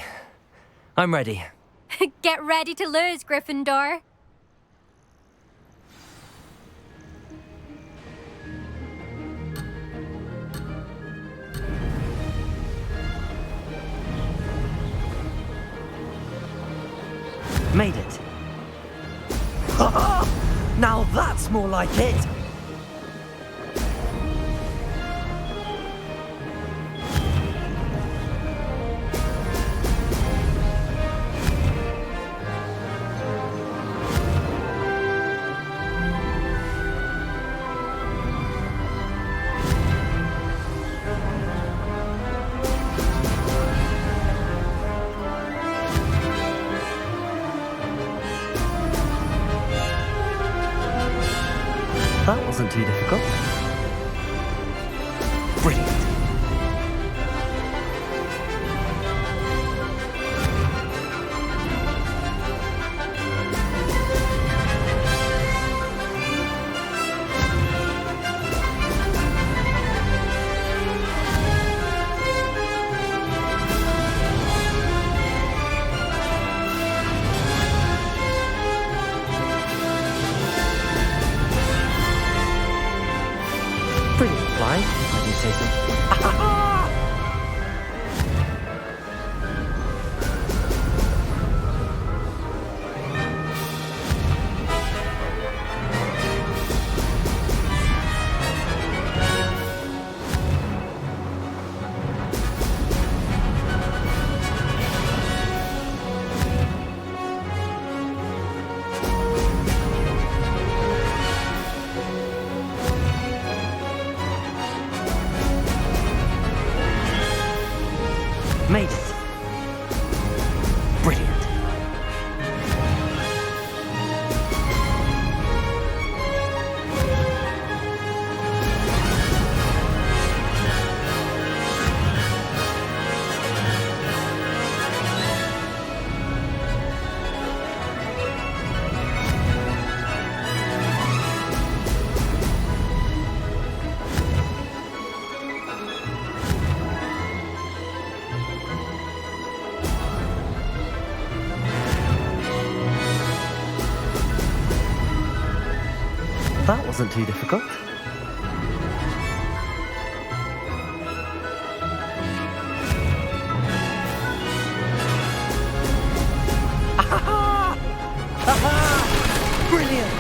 I'm ready. Get ready to lose, Gryffindor. Made it. Now that's more like it! That wasn't too difficult. Brilliant. Brilliant, Fly. I do say so. Made it. Brilliant. That wasn't too difficult. Brilliant!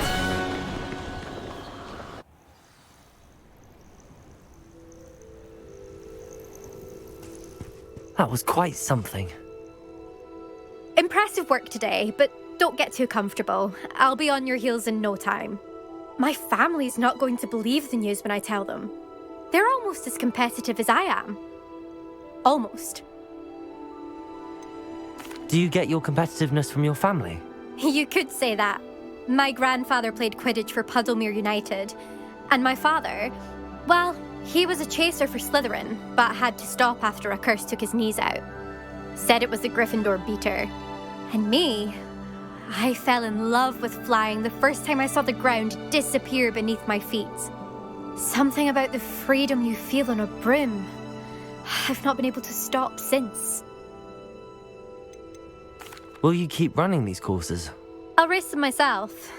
That was quite something. Impressive work today, but don't get too comfortable. I'll be on your heels in no time. My family's not going to believe the news when I tell them. They're almost as competitive as I am. Almost. Do you get your competitiveness from your family? You could say that. My grandfather played Quidditch for Puddlemere United. And my father, well, he was a chaser for Slytherin, but had to stop after a curse took his knees out. Said it was the Gryffindor beater. And me, I fell in love with flying the first time I saw the ground disappear beneath my feet. Something about the freedom you feel on a broom. I've not been able to stop since. Will you keep running these courses? I'll race them myself.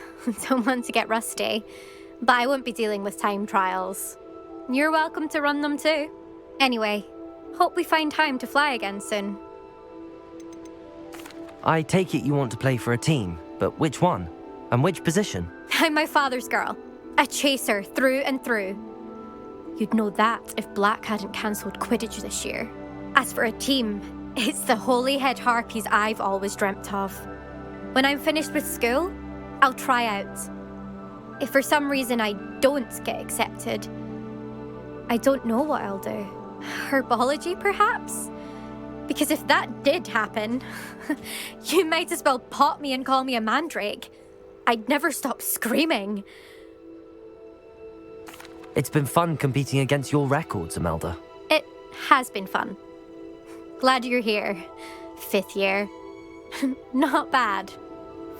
Don't want to get rusty. But I won't be dealing with time trials. You're welcome to run them too. Anyway, Hope we find time to fly again soon. I take it you want to play for a team, but which one? And which position? I'm my father's girl. A chaser through and through. You'd know that if Black hadn't cancelled Quidditch this year. As for a team, it's the holy-head harpies I've always dreamt of. When I'm finished with school, I'll try out. If for some reason I don't get accepted, I don't know what I'll do. Herbology, perhaps? Because if that did happen, you might as well pot me and call me a mandrake. I'd never stop screaming. It's been fun competing against your records, Imelda. It has been fun. Glad you're here. 5th year. Not bad.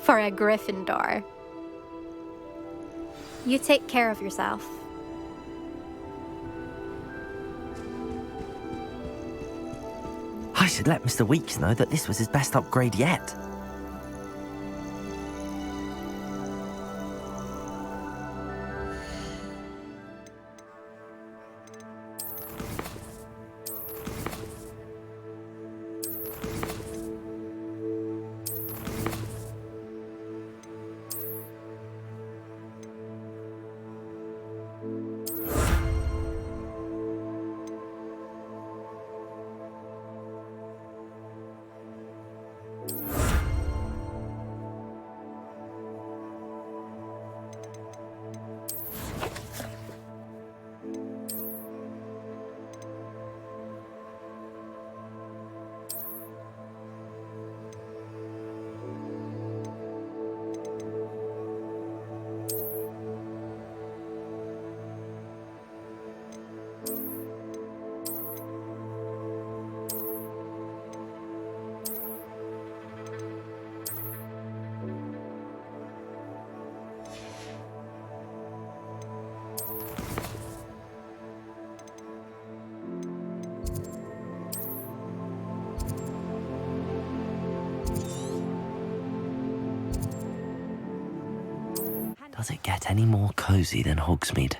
For a Gryffindor. You take care of yourself. I should let Mr. Weeks know that this was his best upgrade yet. Does it get any more cozy than Hogsmeade?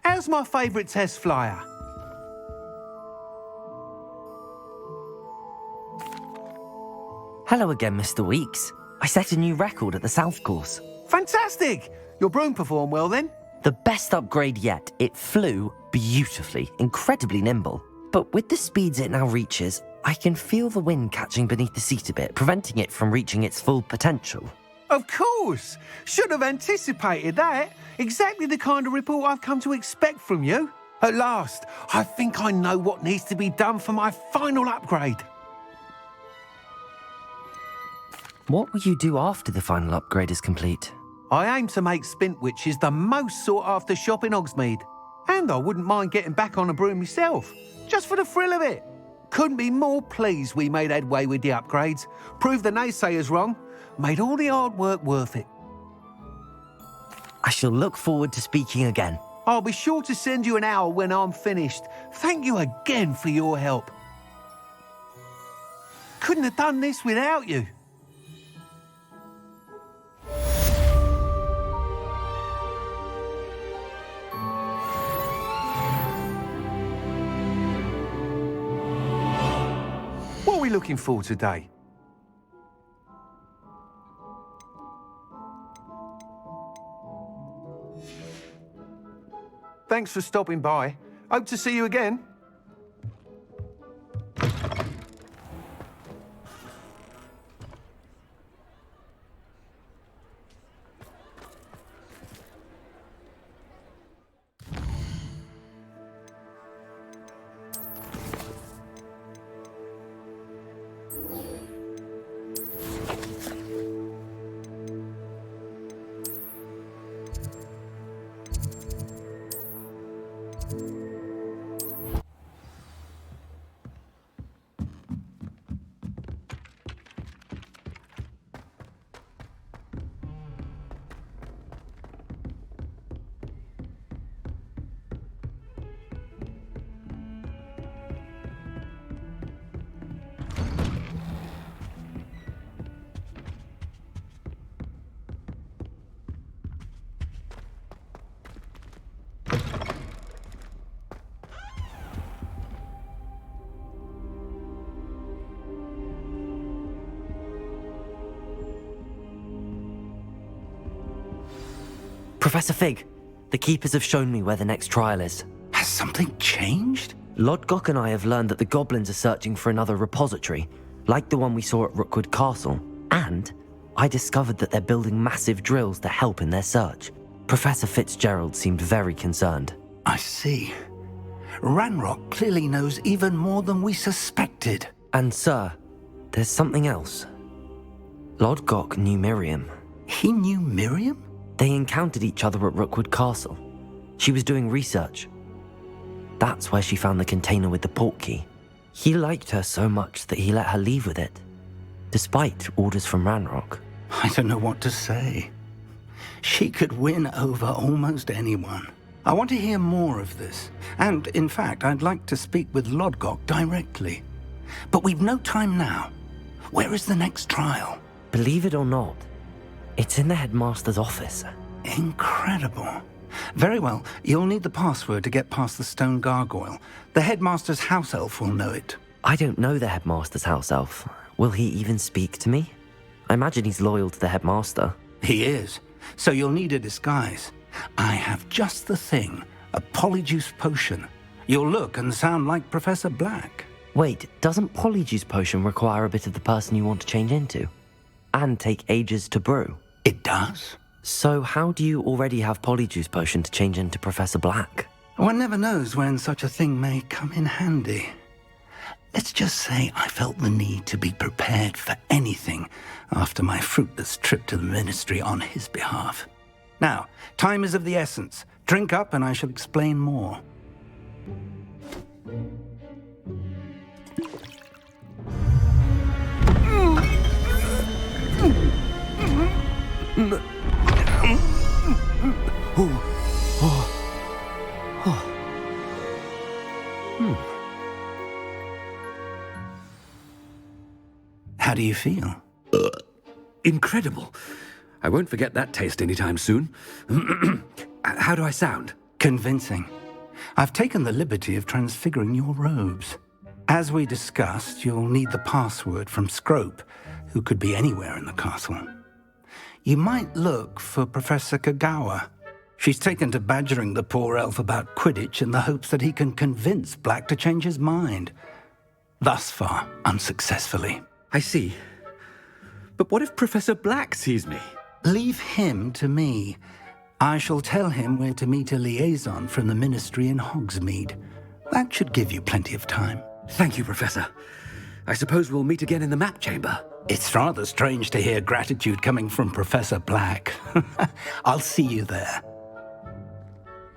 How's my favourite test flyer? Hello again, Mr. Weeks. I set a new record at the South Course. Fantastic! Your broom performed well then? The best upgrade yet. It flew beautifully, incredibly nimble. But with the speeds it now reaches, I can feel the wind catching beneath the seat a bit, preventing it from reaching its full potential. Of course! Should have anticipated that. Exactly the kind of report I've come to expect from you. At last, I think I know what needs to be done for my final upgrade. What will you do after the final upgrade is complete? I aim to make Spintwitches the most sought-after shop in Hogsmeade. And I wouldn't mind getting back on a broom myself, just for the thrill of it. Couldn't be more pleased we made headway with the upgrades, proved the naysayers wrong, made all the hard work worth it. I shall look forward to speaking again. I'll be sure to send you an owl when I'm finished. Thank you again for your help. Couldn't have done this without you. What are we looking for today? Thanks for stopping by. Hope to see you again. Professor Fig, the keepers have shown me where the next trial is. Has something changed? Lodgok and I have learned that the goblins are searching for another repository, like the one we saw at Rookwood Castle. And I discovered that they're building massive drills to help in their search. Professor Fitzgerald seemed very concerned. I see. Ranrock clearly knows even more than we suspected. And sir, there's something else. Lodgok knew Miriam. He knew Miriam? They encountered each other at Rookwood Castle. She was doing research. That's where she found the container with the portkey. He liked her so much that he let her leave with it, despite orders from Ranrock. I don't know what to say. She could win over almost anyone. I want to hear more of this. And, in fact, I'd like to speak with Lodgok directly. But we've no time now. Where is the next trial? Believe it or not, it's in the headmaster's office. Incredible. Very well, you'll need the password to get past the stone gargoyle. The headmaster's house elf will know it. I don't know the headmaster's house elf. Will he even speak to me? I imagine he's loyal to the headmaster. He is. So you'll need a disguise. I have just the thing. A polyjuice potion. You'll look and sound like Professor Black. Wait, doesn't polyjuice potion require a bit of the person you want to change into? And take ages to brew? It does. So how do you already have polyjuice potion to change into Professor Black? One never knows when such a thing may come in handy. Let's just say I felt the need to be prepared for anything after my fruitless trip to the ministry on his behalf. Now, time is of the essence. Drink up and I shall explain more. How do you feel? Incredible. I won't forget that taste anytime soon. How do I sound? Convincing. I've taken the liberty of transfiguring your robes. As we discussed, you'll need the password from Scrope, who could be anywhere in the castle. You might look for Professor Kagawa. She's taken to badgering the poor elf about Quidditch in the hopes that he can convince Black to change his mind. Thus far, unsuccessfully. I see. But what if Professor Black sees me? Leave him to me. I shall tell him where to meet a liaison from the ministry in Hogsmeade. That should give you plenty of time. Thank you, Professor. I suppose we'll meet again in the map chamber. It's rather strange to hear gratitude coming from Professor Black. I'll see you there.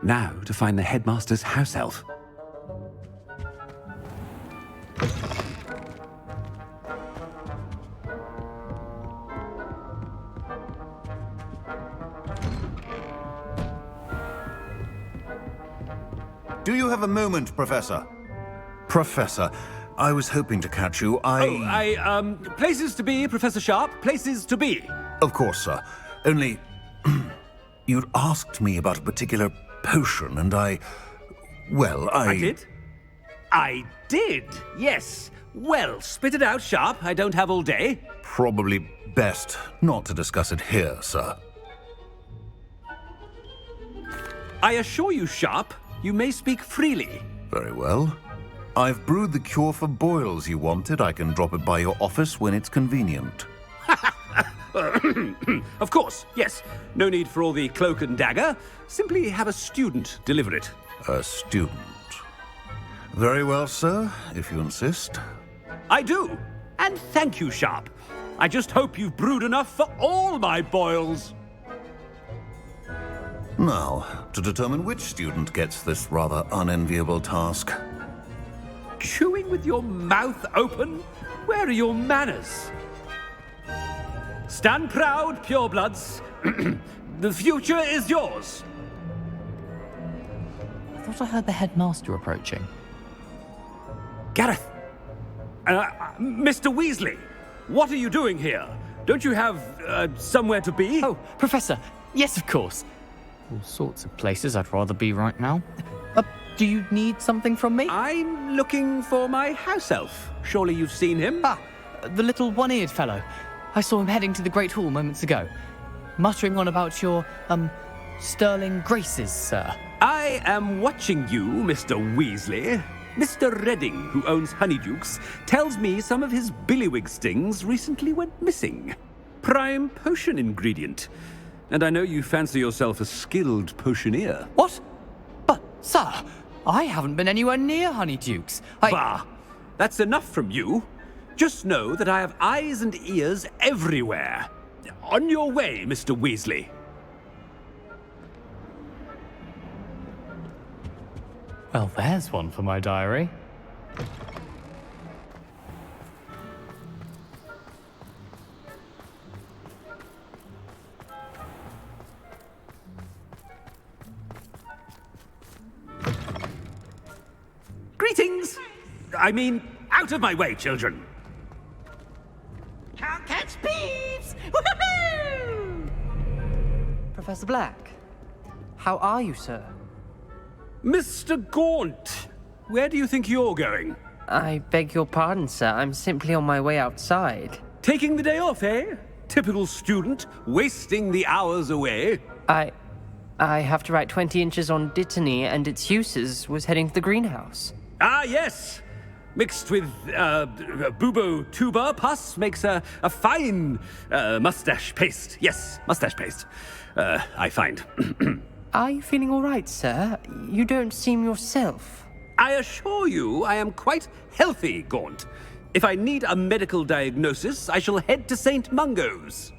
Now to find the headmaster's house elf. Do you have a moment, Professor? Professor, I was hoping to catch you. Places to be, Professor Sharp. Places to be. Of course, sir. Only, you'd asked me about a particular potion, and I did? I did, yes. Well, spit it out, Sharp. I don't have all day. Probably best not to discuss it here, sir. I assure you, Sharp, you may speak freely. Very well. I've brewed the cure for boils you wanted. I can drop it by your office when it's convenient. Of course, yes. No need for all the cloak and dagger. Simply have a student deliver it. A student. Very well, sir, if you insist. I do. And thank you, Sharp. I just hope you've brewed enough for all my boils. Now, to determine which student gets this rather unenviable task. Chewing with your mouth open? Where are your manners? Stand proud, purebloods. The future is yours. I thought I heard the headmaster approaching. Gareth! Mr. Weasley, what are you doing here? Don't you have, somewhere to be? Oh, Professor, yes, of course. All sorts of places I'd rather be right now. Do you need something from me? I'm looking for my house elf. Surely you've seen him? Ah, the little one-eared fellow. I saw him heading to the Great Hall moments ago, muttering on about your, sterling graces, sir. I am watching you, Mr. Weasley. Mr. Redding, who owns Honeydukes, tells me some of his billywig stings recently went missing. Prime potion ingredient. And I know you fancy yourself a skilled potioneer. What? But, sir, I haven't been anywhere near Honeydukes. Bah! That's enough from you. Just know that I have eyes and ears everywhere. On your way, Mr. Weasley. Well, there's one for my diary. Greetings! I mean, out of my way, children. Can't catch thieves! Woohoo! Professor Black, how are you, sir? Mr. Gaunt, where do you think you're going? I beg your pardon, sir. I'm simply on my way outside. Taking the day off, eh? Typical student, wasting the hours away. I have to write 20 inches on Dittany and its uses. Was heading to the greenhouse. Ah, yes! Mixed with bubo tuber pus makes a fine mustache paste. Yes, mustache paste. I find. Are you feeling all right, sir? You don't seem yourself. I assure you I am quite healthy, Gaunt. If I need a medical diagnosis, I shall head to St. Mungo's.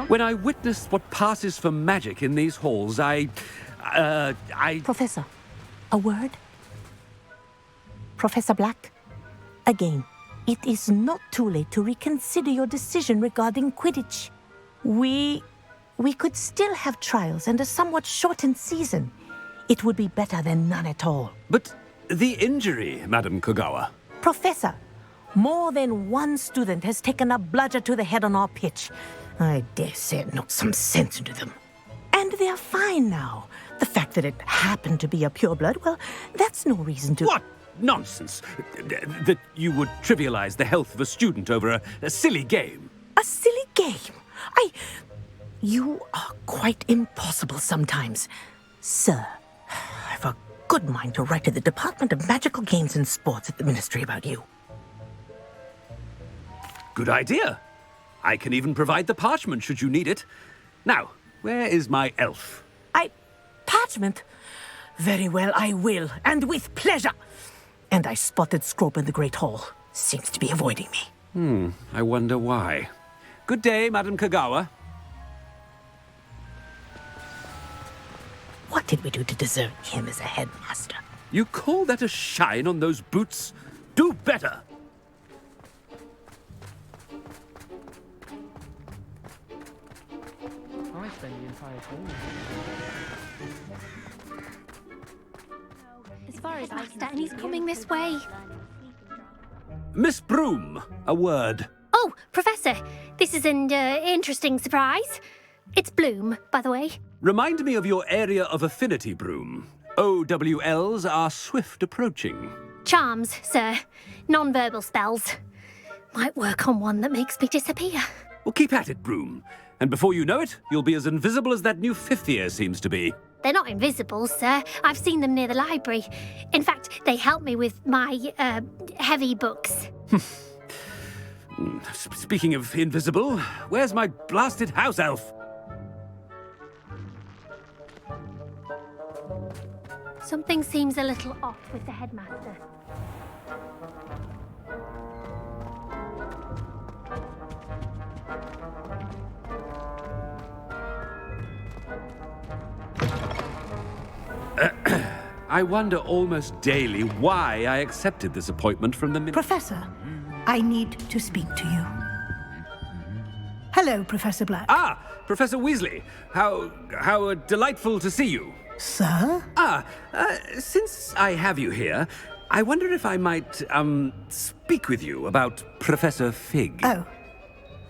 When I witness what passes for magic in these halls, I... Professor, a word? Professor Black, again, it is not too late to reconsider your decision regarding Quidditch. We could still have trials and a somewhat shortened season. It would be better than none at all. But the injury, Madam Kogawa. Professor, more than one student has taken a bludger to the head on our pitch. I dare say it knocked some sense into them. And they're fine now. The fact that it happened to be a pureblood, well, that's no reason to... What nonsense! That you would trivialize the health of a student over a silly game. A silly game? You are quite impossible sometimes. Sir, I've a good mind to write to the Department of Magical Games and Sports at the Ministry about you. Good idea. I can even provide the parchment should you need it. Now, where is my elf? Parchment? Very well, I will, and with pleasure. And I spotted Scrope in the Great Hall. Seems to be avoiding me. I wonder why. Good day, Madam Kogawa. What did we do to deserve him as a headmaster? You call that a shine on those boots? Do better! As far as I stand, he's coming this way. Miss Broom, a word. Oh, Professor, this is an interesting surprise. It's Bloom, by the way. Remind me of your area of affinity, Broom. OWLs are swift approaching. Charms, sir. Non-verbal spells. Might work on one that makes me disappear. Well, keep at it, Broom. And before you know it, you'll be as invisible as that new fifth year seems to be. They're not invisible, sir. I've seen them near the library. In fact, they help me with my, heavy books. Speaking of invisible, where's my blasted house elf? Something seems a little off with the headmaster. I wonder almost daily why I accepted this appointment from the Professor, I need to speak to you. Hello, Professor Black. Ah, Professor Weasley. How delightful to see you. Sir? Since I have you here, I wonder if I might, speak with you about Professor Fig. Oh,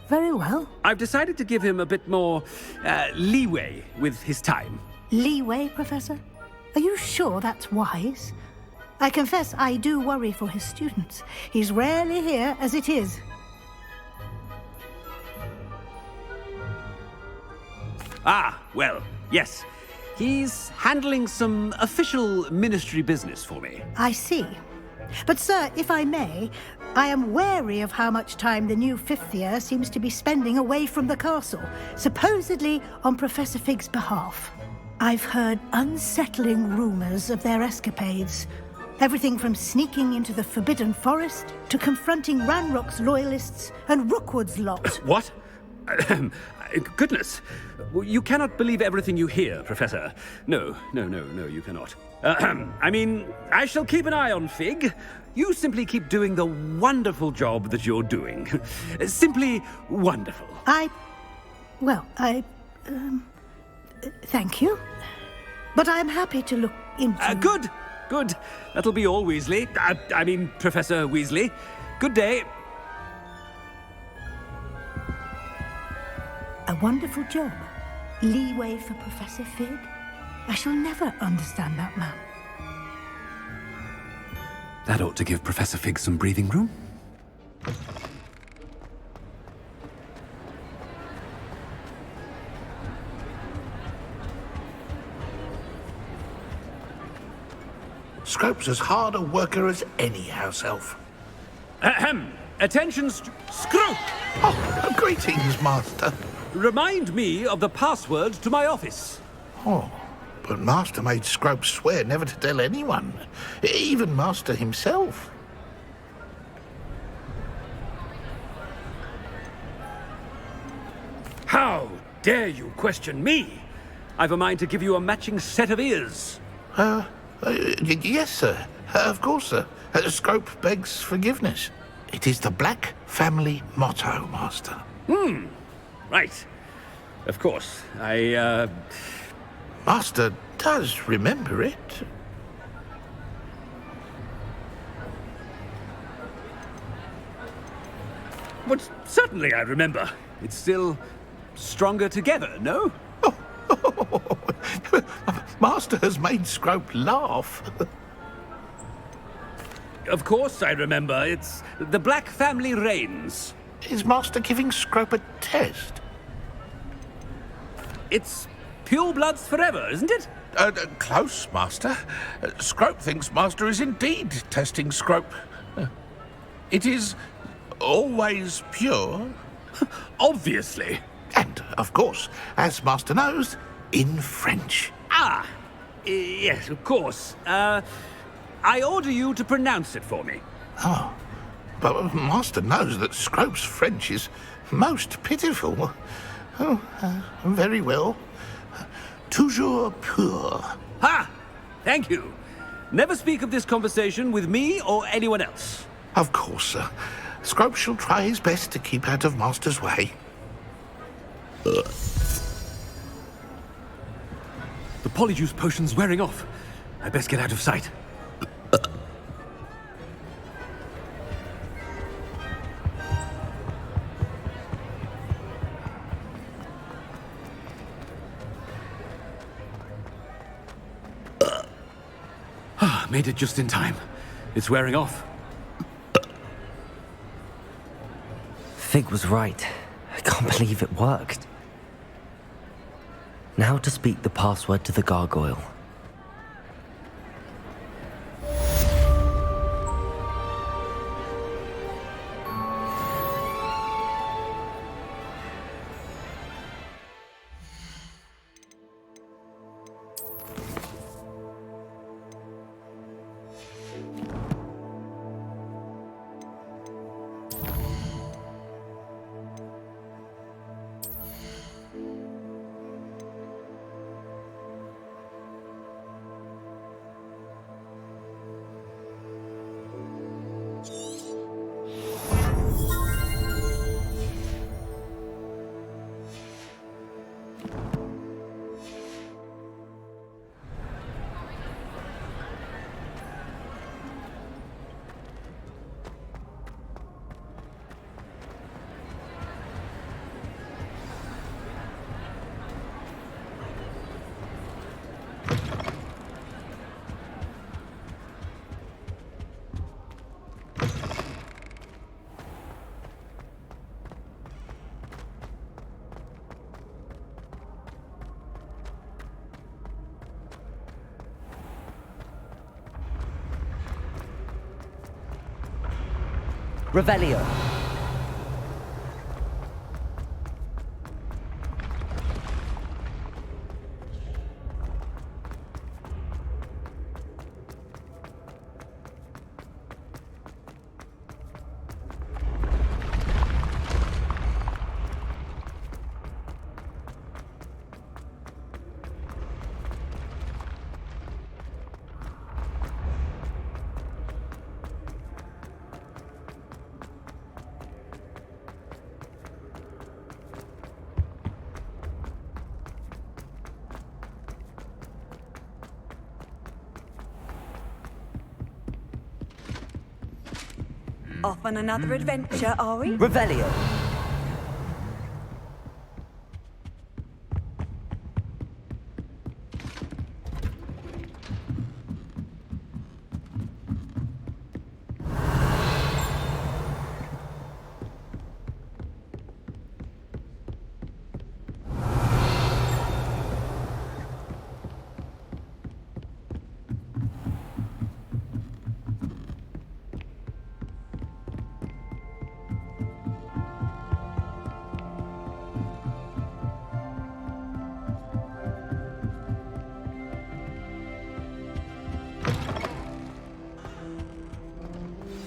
very well. I've decided to give him a bit more, leeway with his time. Leeway, Professor? Are you sure that's wise? I confess I do worry for his students. He's rarely here as it is. Ah, well, yes. He's handling some official ministry business for me. I see. But, sir, if I may, I am wary of how much time the new fifth year seems to be spending away from the castle, supposedly on Professor Fig's behalf. I've heard unsettling rumors of their escapades. Everything from sneaking into the Forbidden Forest to confronting Ranrock's loyalists and Rookwood's lot. What? Goodness. You cannot believe everything you hear, Professor. No, you cannot. I mean, I shall keep an eye on Fig. You simply keep doing the wonderful job that you're doing. Simply wonderful. Thank you. But I'm happy to look into... Good. That'll be all, Weasley. I mean, Professor Weasley. Good day. A wonderful job. Leeway for Professor Fig. I shall never understand that man. That ought to give Professor Fig some breathing room. Scrope's as hard a worker as any house elf. Ahem. Attention, Scrope! Oh, greetings, Master. Remind me of the password to my office. Oh, but Master made Scrope swear never to tell anyone, even Master himself. How dare you question me? I've a mind to give you a matching set of ears. Yes, sir. Of course, sir. Scrope begs forgiveness. It is the Black family motto, Master. Right. Of course. Master does remember it. But certainly I remember. It's still stronger together, no? Master has made Scrope laugh. Of course I remember. It's the Black family reigns. Is Master giving Scrope a test? It's pure bloods forever, isn't it? Close, Master. Scrope thinks Master is indeed testing Scrope. It is always pure. Obviously. And, of course, as Master knows, in French. Yes, of course. I order you to pronounce it for me. Oh, but Master knows that Scrope's French is most pitiful. Very well. Toujours pur. Ha! Thank you. Never speak of this conversation with me or anyone else. Of course, sir. Scrope shall try his best to keep out of Master's way. The polyjuice potion's wearing off. I best get out of sight. Made it just in time. It's wearing off. Fig was right. I can't believe it worked. Now to speak the password to the gargoyle. Revelio. Off on another adventure, are we? Revelio.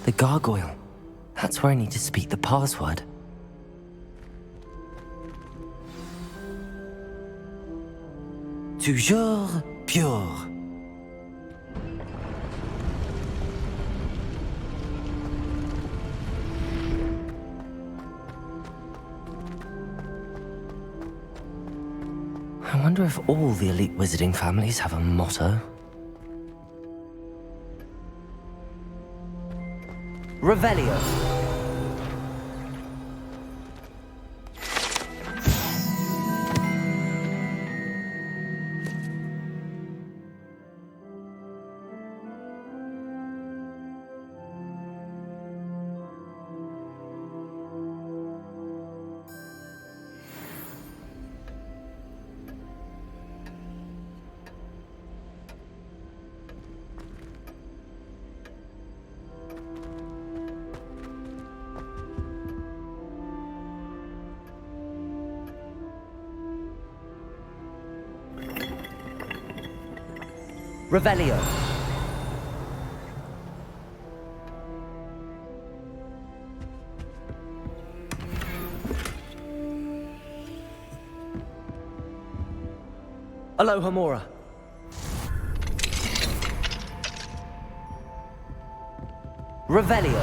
The gargoyle. That's where I need to speak the password. Toujours pure. I wonder if all the elite wizarding families have a motto. Revelio. Revelio. Aloha Mora. Revelio.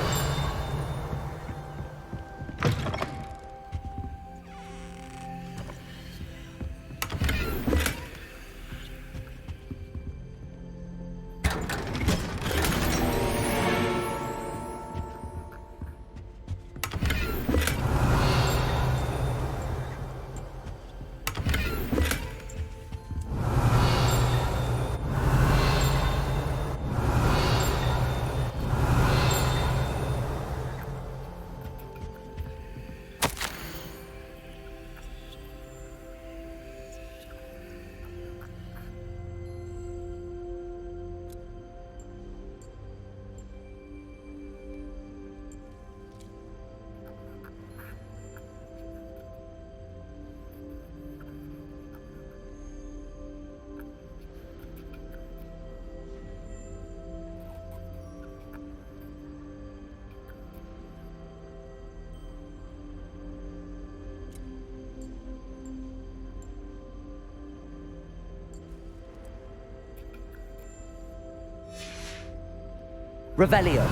Revelio.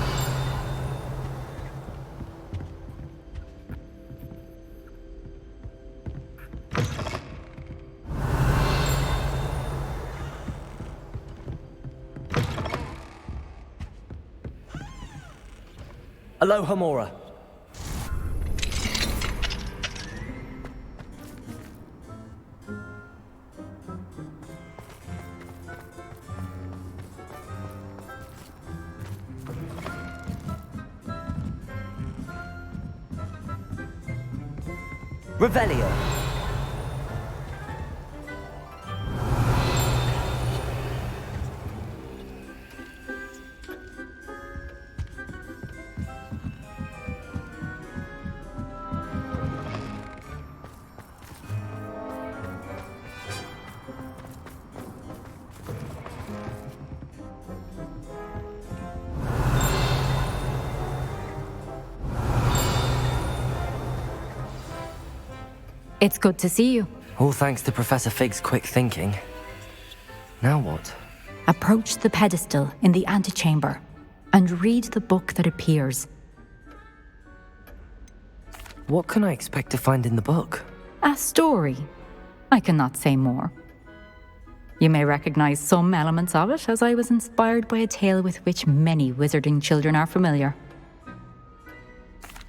Aloha Mora. Revelio. It's good to see you. All thanks to Professor Fig's quick thinking. Now what? Approach the pedestal in the antechamber and read the book that appears. What can I expect to find in the book? A story. I cannot say more. You may recognize some elements of it, as I was inspired by a tale with which many wizarding children are familiar.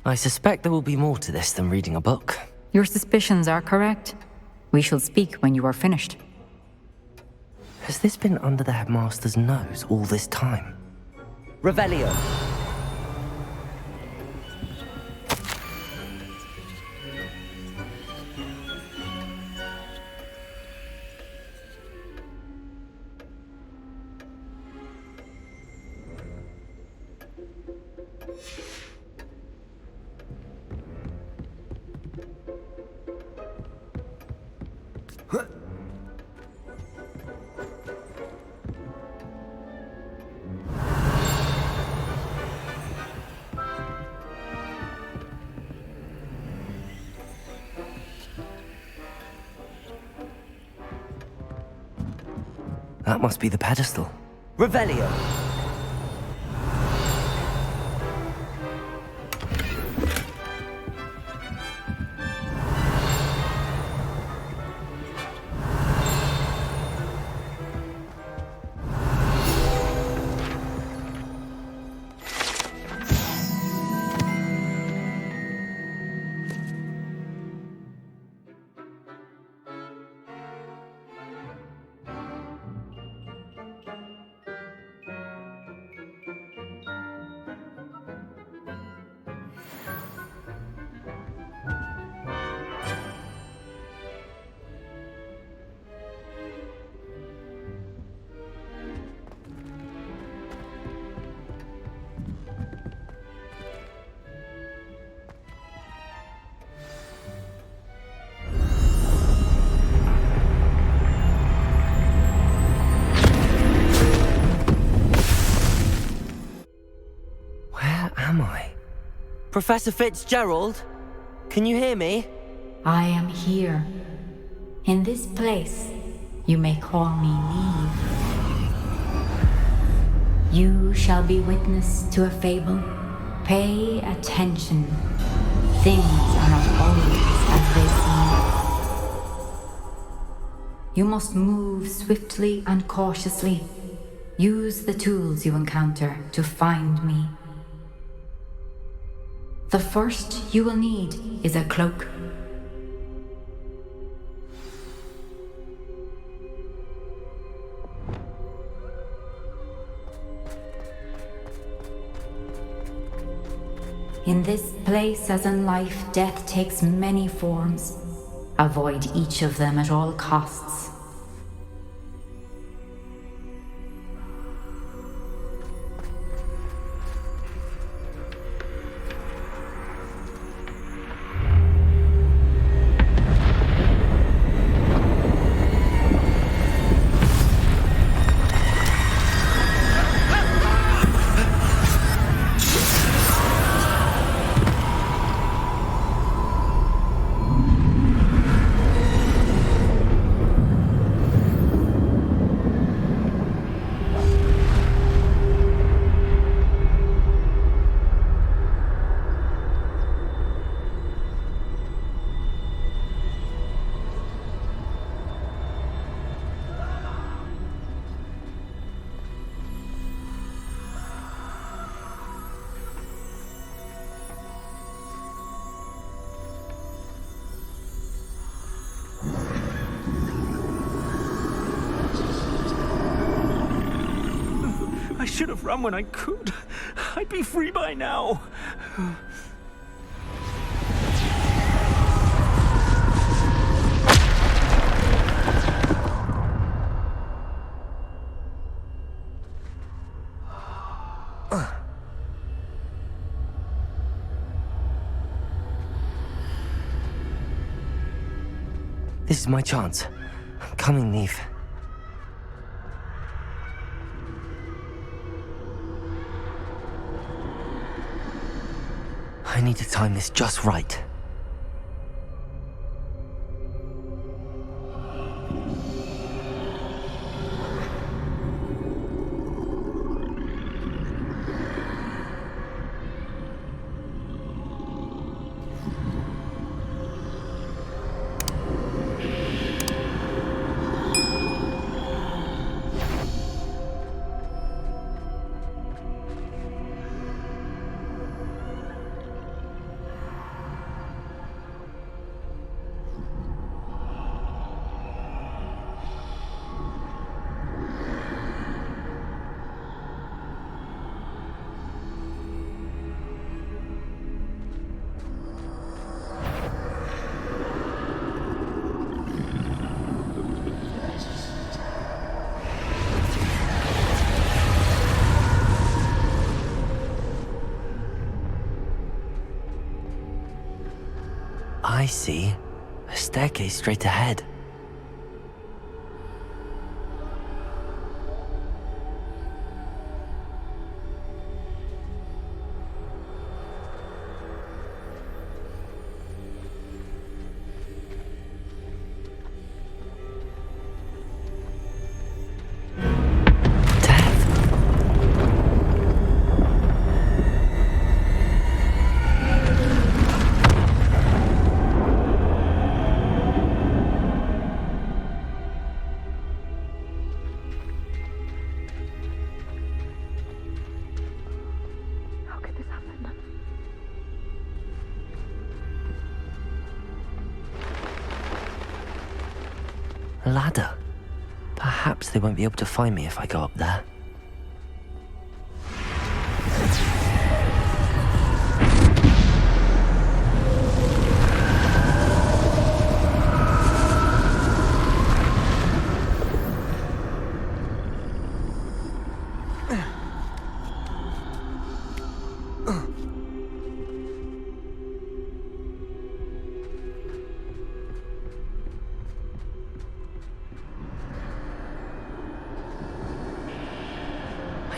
I suspect there will be more to this than reading a book. Your suspicions are correct. We shall speak when you are finished. Has this been under the headmaster's nose all this time? Revelio! That must be the pedestal. Revelio! Professor Fitzgerald? Can you hear me? I am here. In this place, you may call me Neve. You shall be witness to a fable. Pay attention. Things are not always as they seem. You must move swiftly and cautiously. Use the tools you encounter to find me. The first you will need is a cloak. In this place, as in life, death takes many forms. Avoid each of them at all costs. I should have run when I could. I'd be free by now. This is my chance. I'm coming, Neve. I need to time this just right. I see a staircase straight ahead. A ladder. Perhaps they won't be able to find me if I go up there.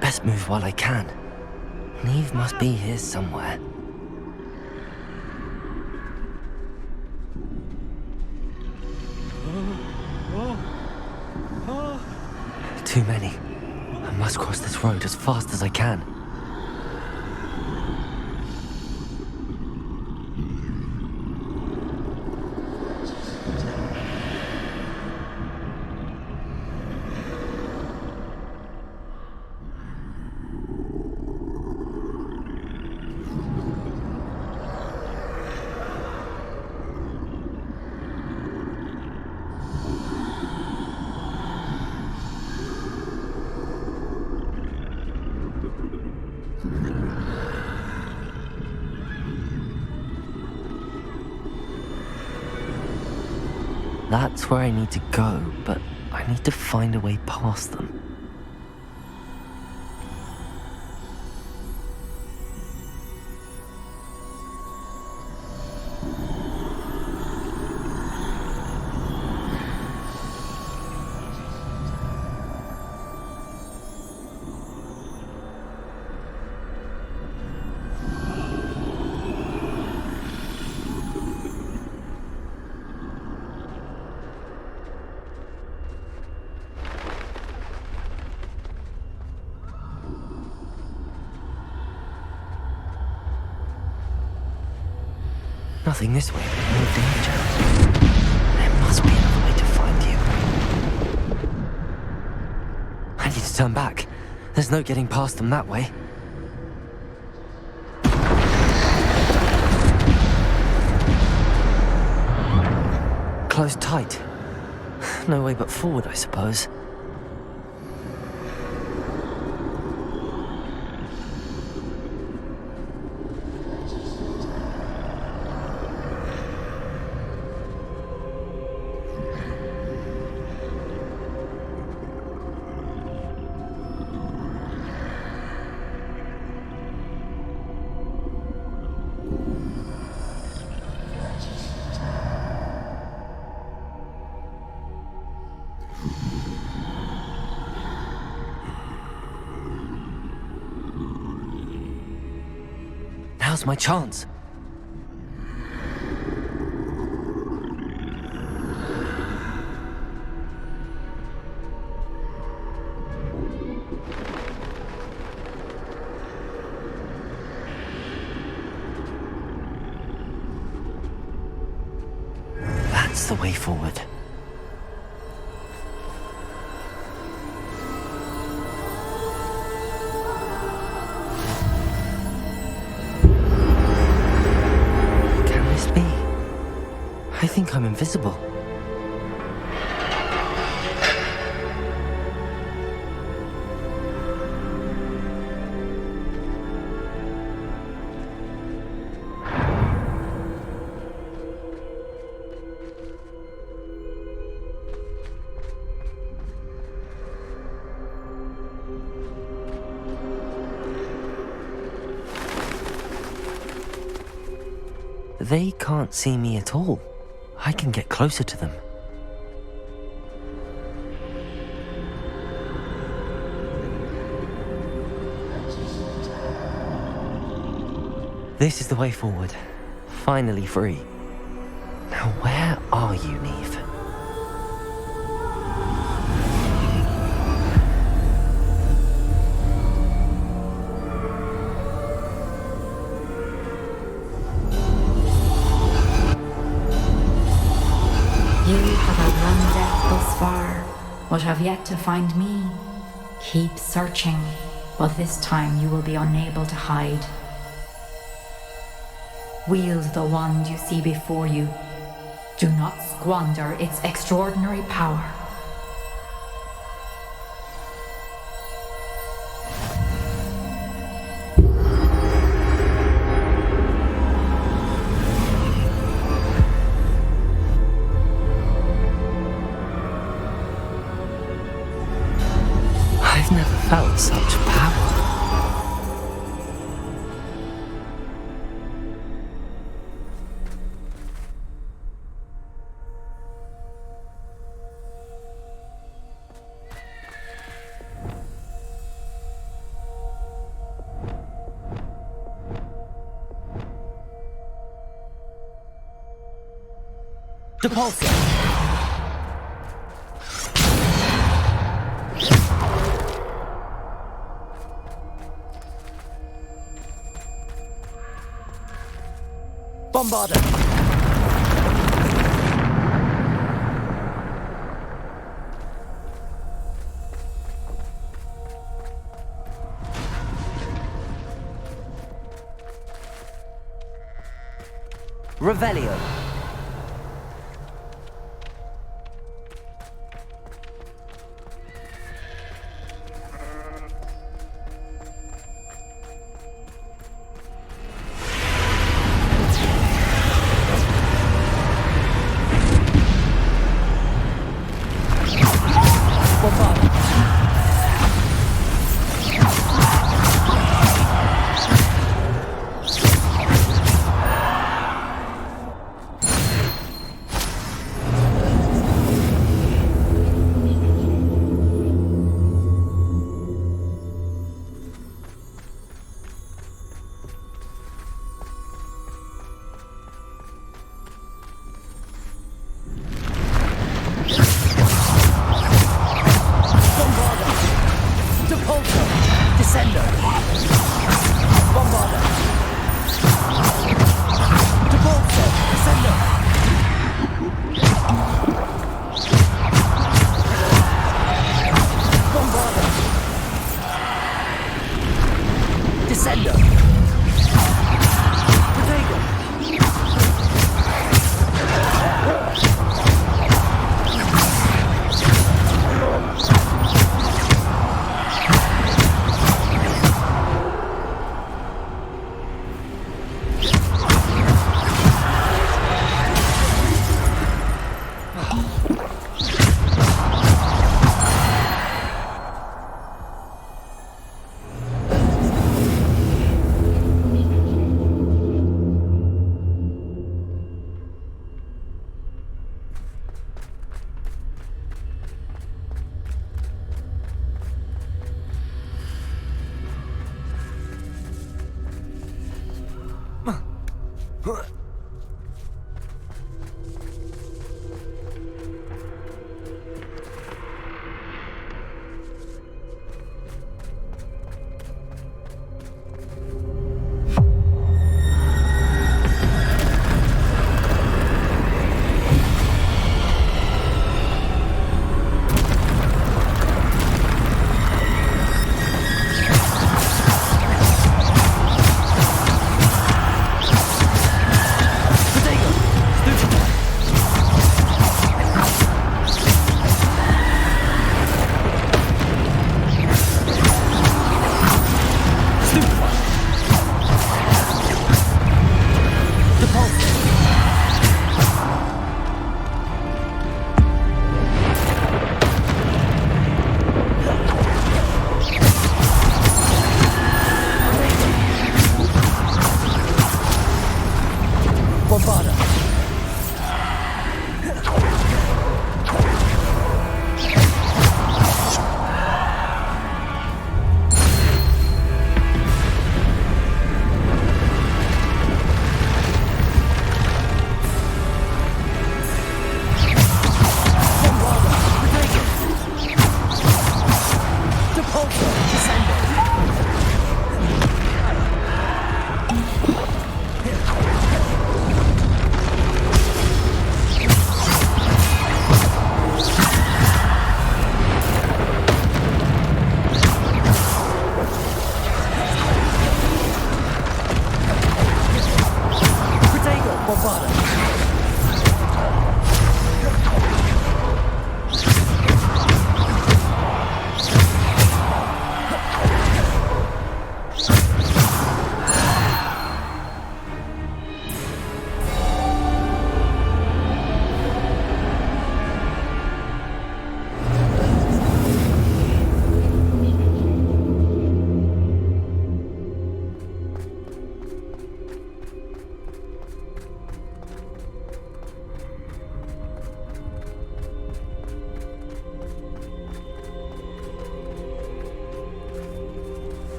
Best move while I can. Neve must be here somewhere. Too many. I must cross this road as fast as I can. That's where I need to go, but I need to find a way past them. Nothing this way, no danger. There must be another way to find you. I need to turn back. There's no getting past them that way. Closed tight. No way but forward, I suppose. Now's my chance. That's the way forward. I think I'm invisible. they can't see me at all. I can get closer to them. This is the way forward. Finally free. Now where are you, Neve? You have outrun death thus far, but have yet to find me. Keep searching, but this time you will be unable to hide. Wield the wand you see before you. Do not squander its extraordinary power. I've never felt such power. Depulse. Bombarda. Revelio.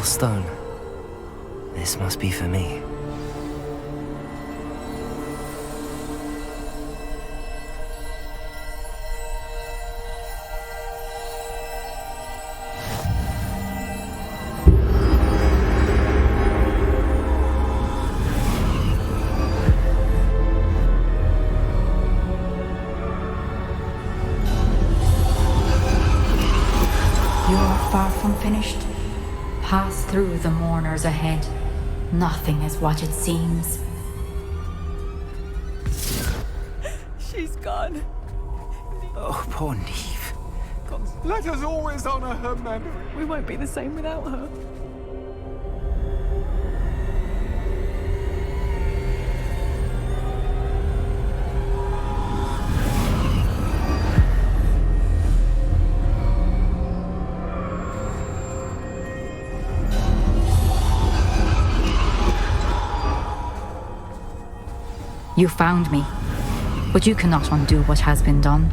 Pale stone. This must be for me. Far from finished. Pass through the mourners ahead. Nothing is what it seems. She's gone. Oh, poor Neve. Let us always honor her memory. We won't be the same without her. You found me, but you cannot undo what has been done.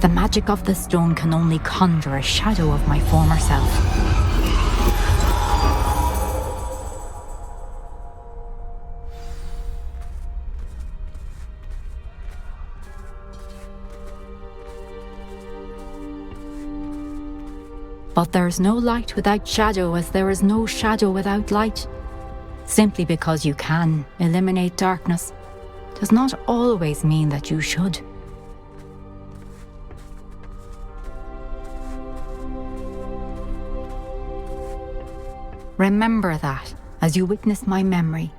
The magic of the stone can only conjure a shadow of my former self. But there is no light without shadow, as there is no shadow without light. Simply because you can eliminate darkness does not always mean that you should. Remember that as you witness my memory.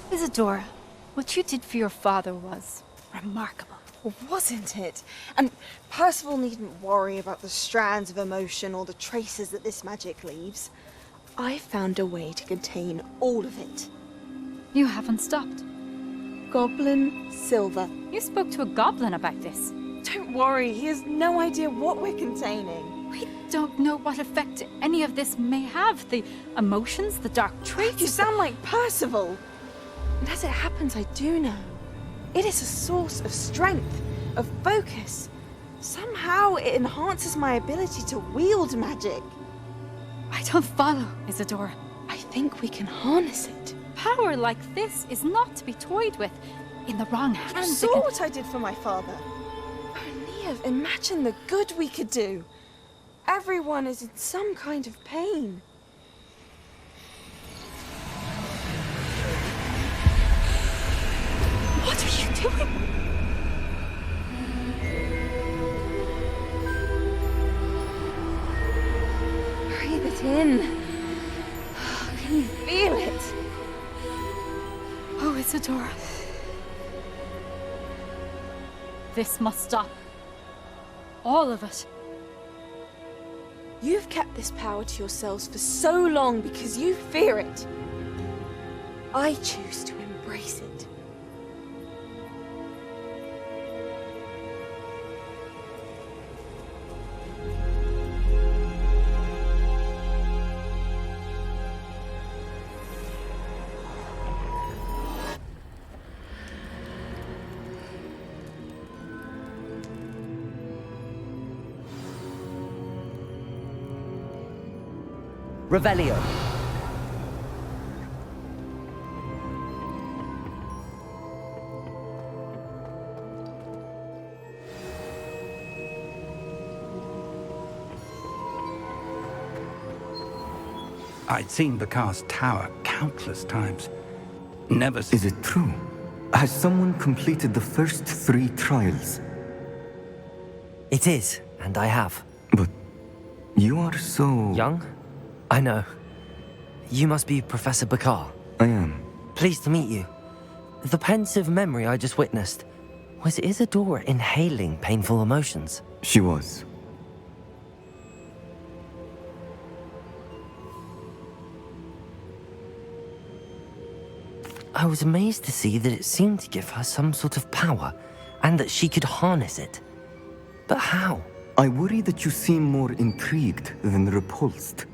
Isadora, what you did for your father was remarkable. Well, wasn't it? And Percival needn't worry about the strands of emotion or the traces that this magic leaves. I found a way to contain all of it. You haven't stopped. Goblin Silver. You spoke to a goblin about this. Don't worry, he has no idea what we're containing. We don't know what effect any of this may have. The emotions, the dark traits. You sound like Percival. And as it happens, I do know. It is a source of strength, of focus. Somehow it enhances my ability to wield magic. I don't follow, Isadora. I think we can harness it. Power like this is not to be toyed with. In the wrong hands. You saw what I did for my father. Oh, Neve, imagine the good we could do. Everyone is in some kind of pain. What are you doing? Breathe it in. Can you feel it? Oh, Isadora. This must stop. All of it. You've kept this power to yourselves for so long because you fear it. I choose to embrace it. Revelio. I'd seen Bakar's tower countless times. Never. Is it true? Has someone completed the first 3 trials? It is, and I have. But You are so... Young? I know. You must be Professor Bakar. I am. Pleased to meet you. The pensive memory I just witnessed, was Isadora inhaling painful emotions? She was. I was amazed to see that it seemed to give her some sort of power, and that she could harness it. But how? I worry that you seem more intrigued than repulsed.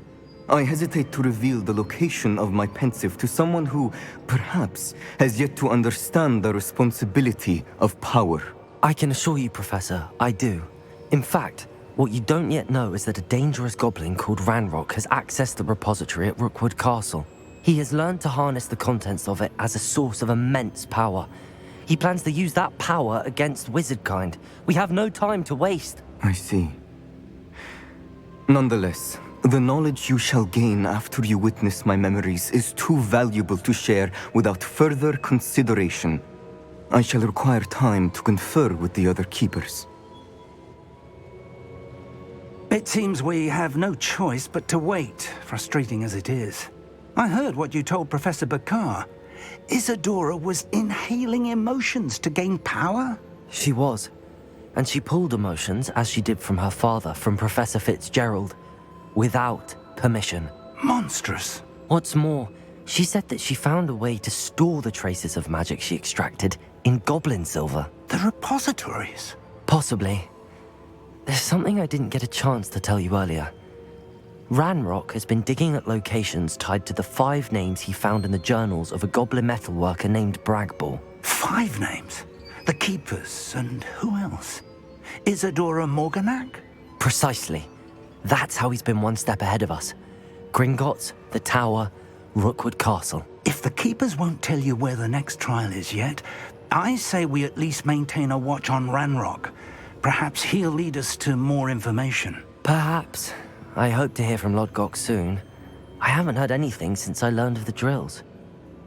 I hesitate to reveal the location of my pensive to someone who, perhaps, has yet to understand the responsibility of power. I can assure you, Professor, I do. In fact, what you don't yet know is that a dangerous goblin called Ranrock has accessed the repository at Rookwood Castle. He has learned to harness the contents of it as a source of immense power. He plans to use that power against wizardkind. We have no time to waste. I see. Nonetheless, the knowledge you shall gain after you witness my memories is too valuable to share without further consideration. I shall require time to confer with the other keepers. It seems we have no choice but to wait, frustrating as it is. I heard what you told Professor Bakar. Isadora was inhaling emotions to gain power? She was. And she pulled emotions, as she did from her father, from Professor Fitzgerald, without permission. Monstrous. What's more, she said that she found a way to store the traces of magic she extracted in goblin silver. The repositories? Possibly. There's something I didn't get a chance to tell you earlier. Ranrock has been digging at locations tied to the 5 names he found in the journals of a goblin metalworker named Bragball. 5 names? The Keepers, and who else? Isadora Morganac? Precisely. That's how he's been one step ahead of us. Gringotts, the Tower, Rookwood Castle. If the Keepers won't tell you where the next trial is yet, I say we at least maintain a watch on Ranrock. Perhaps he'll lead us to more information. Perhaps. I hope to hear from Lodgok soon. I haven't heard anything since I learned of the drills.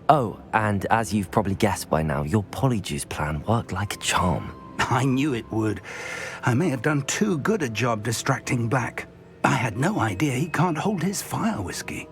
Oh, and as you've probably guessed by now, your Polyjuice plan worked like a charm. I knew it would. I may have done too good a job distracting Black. I had no idea he can't hold his fire whiskey.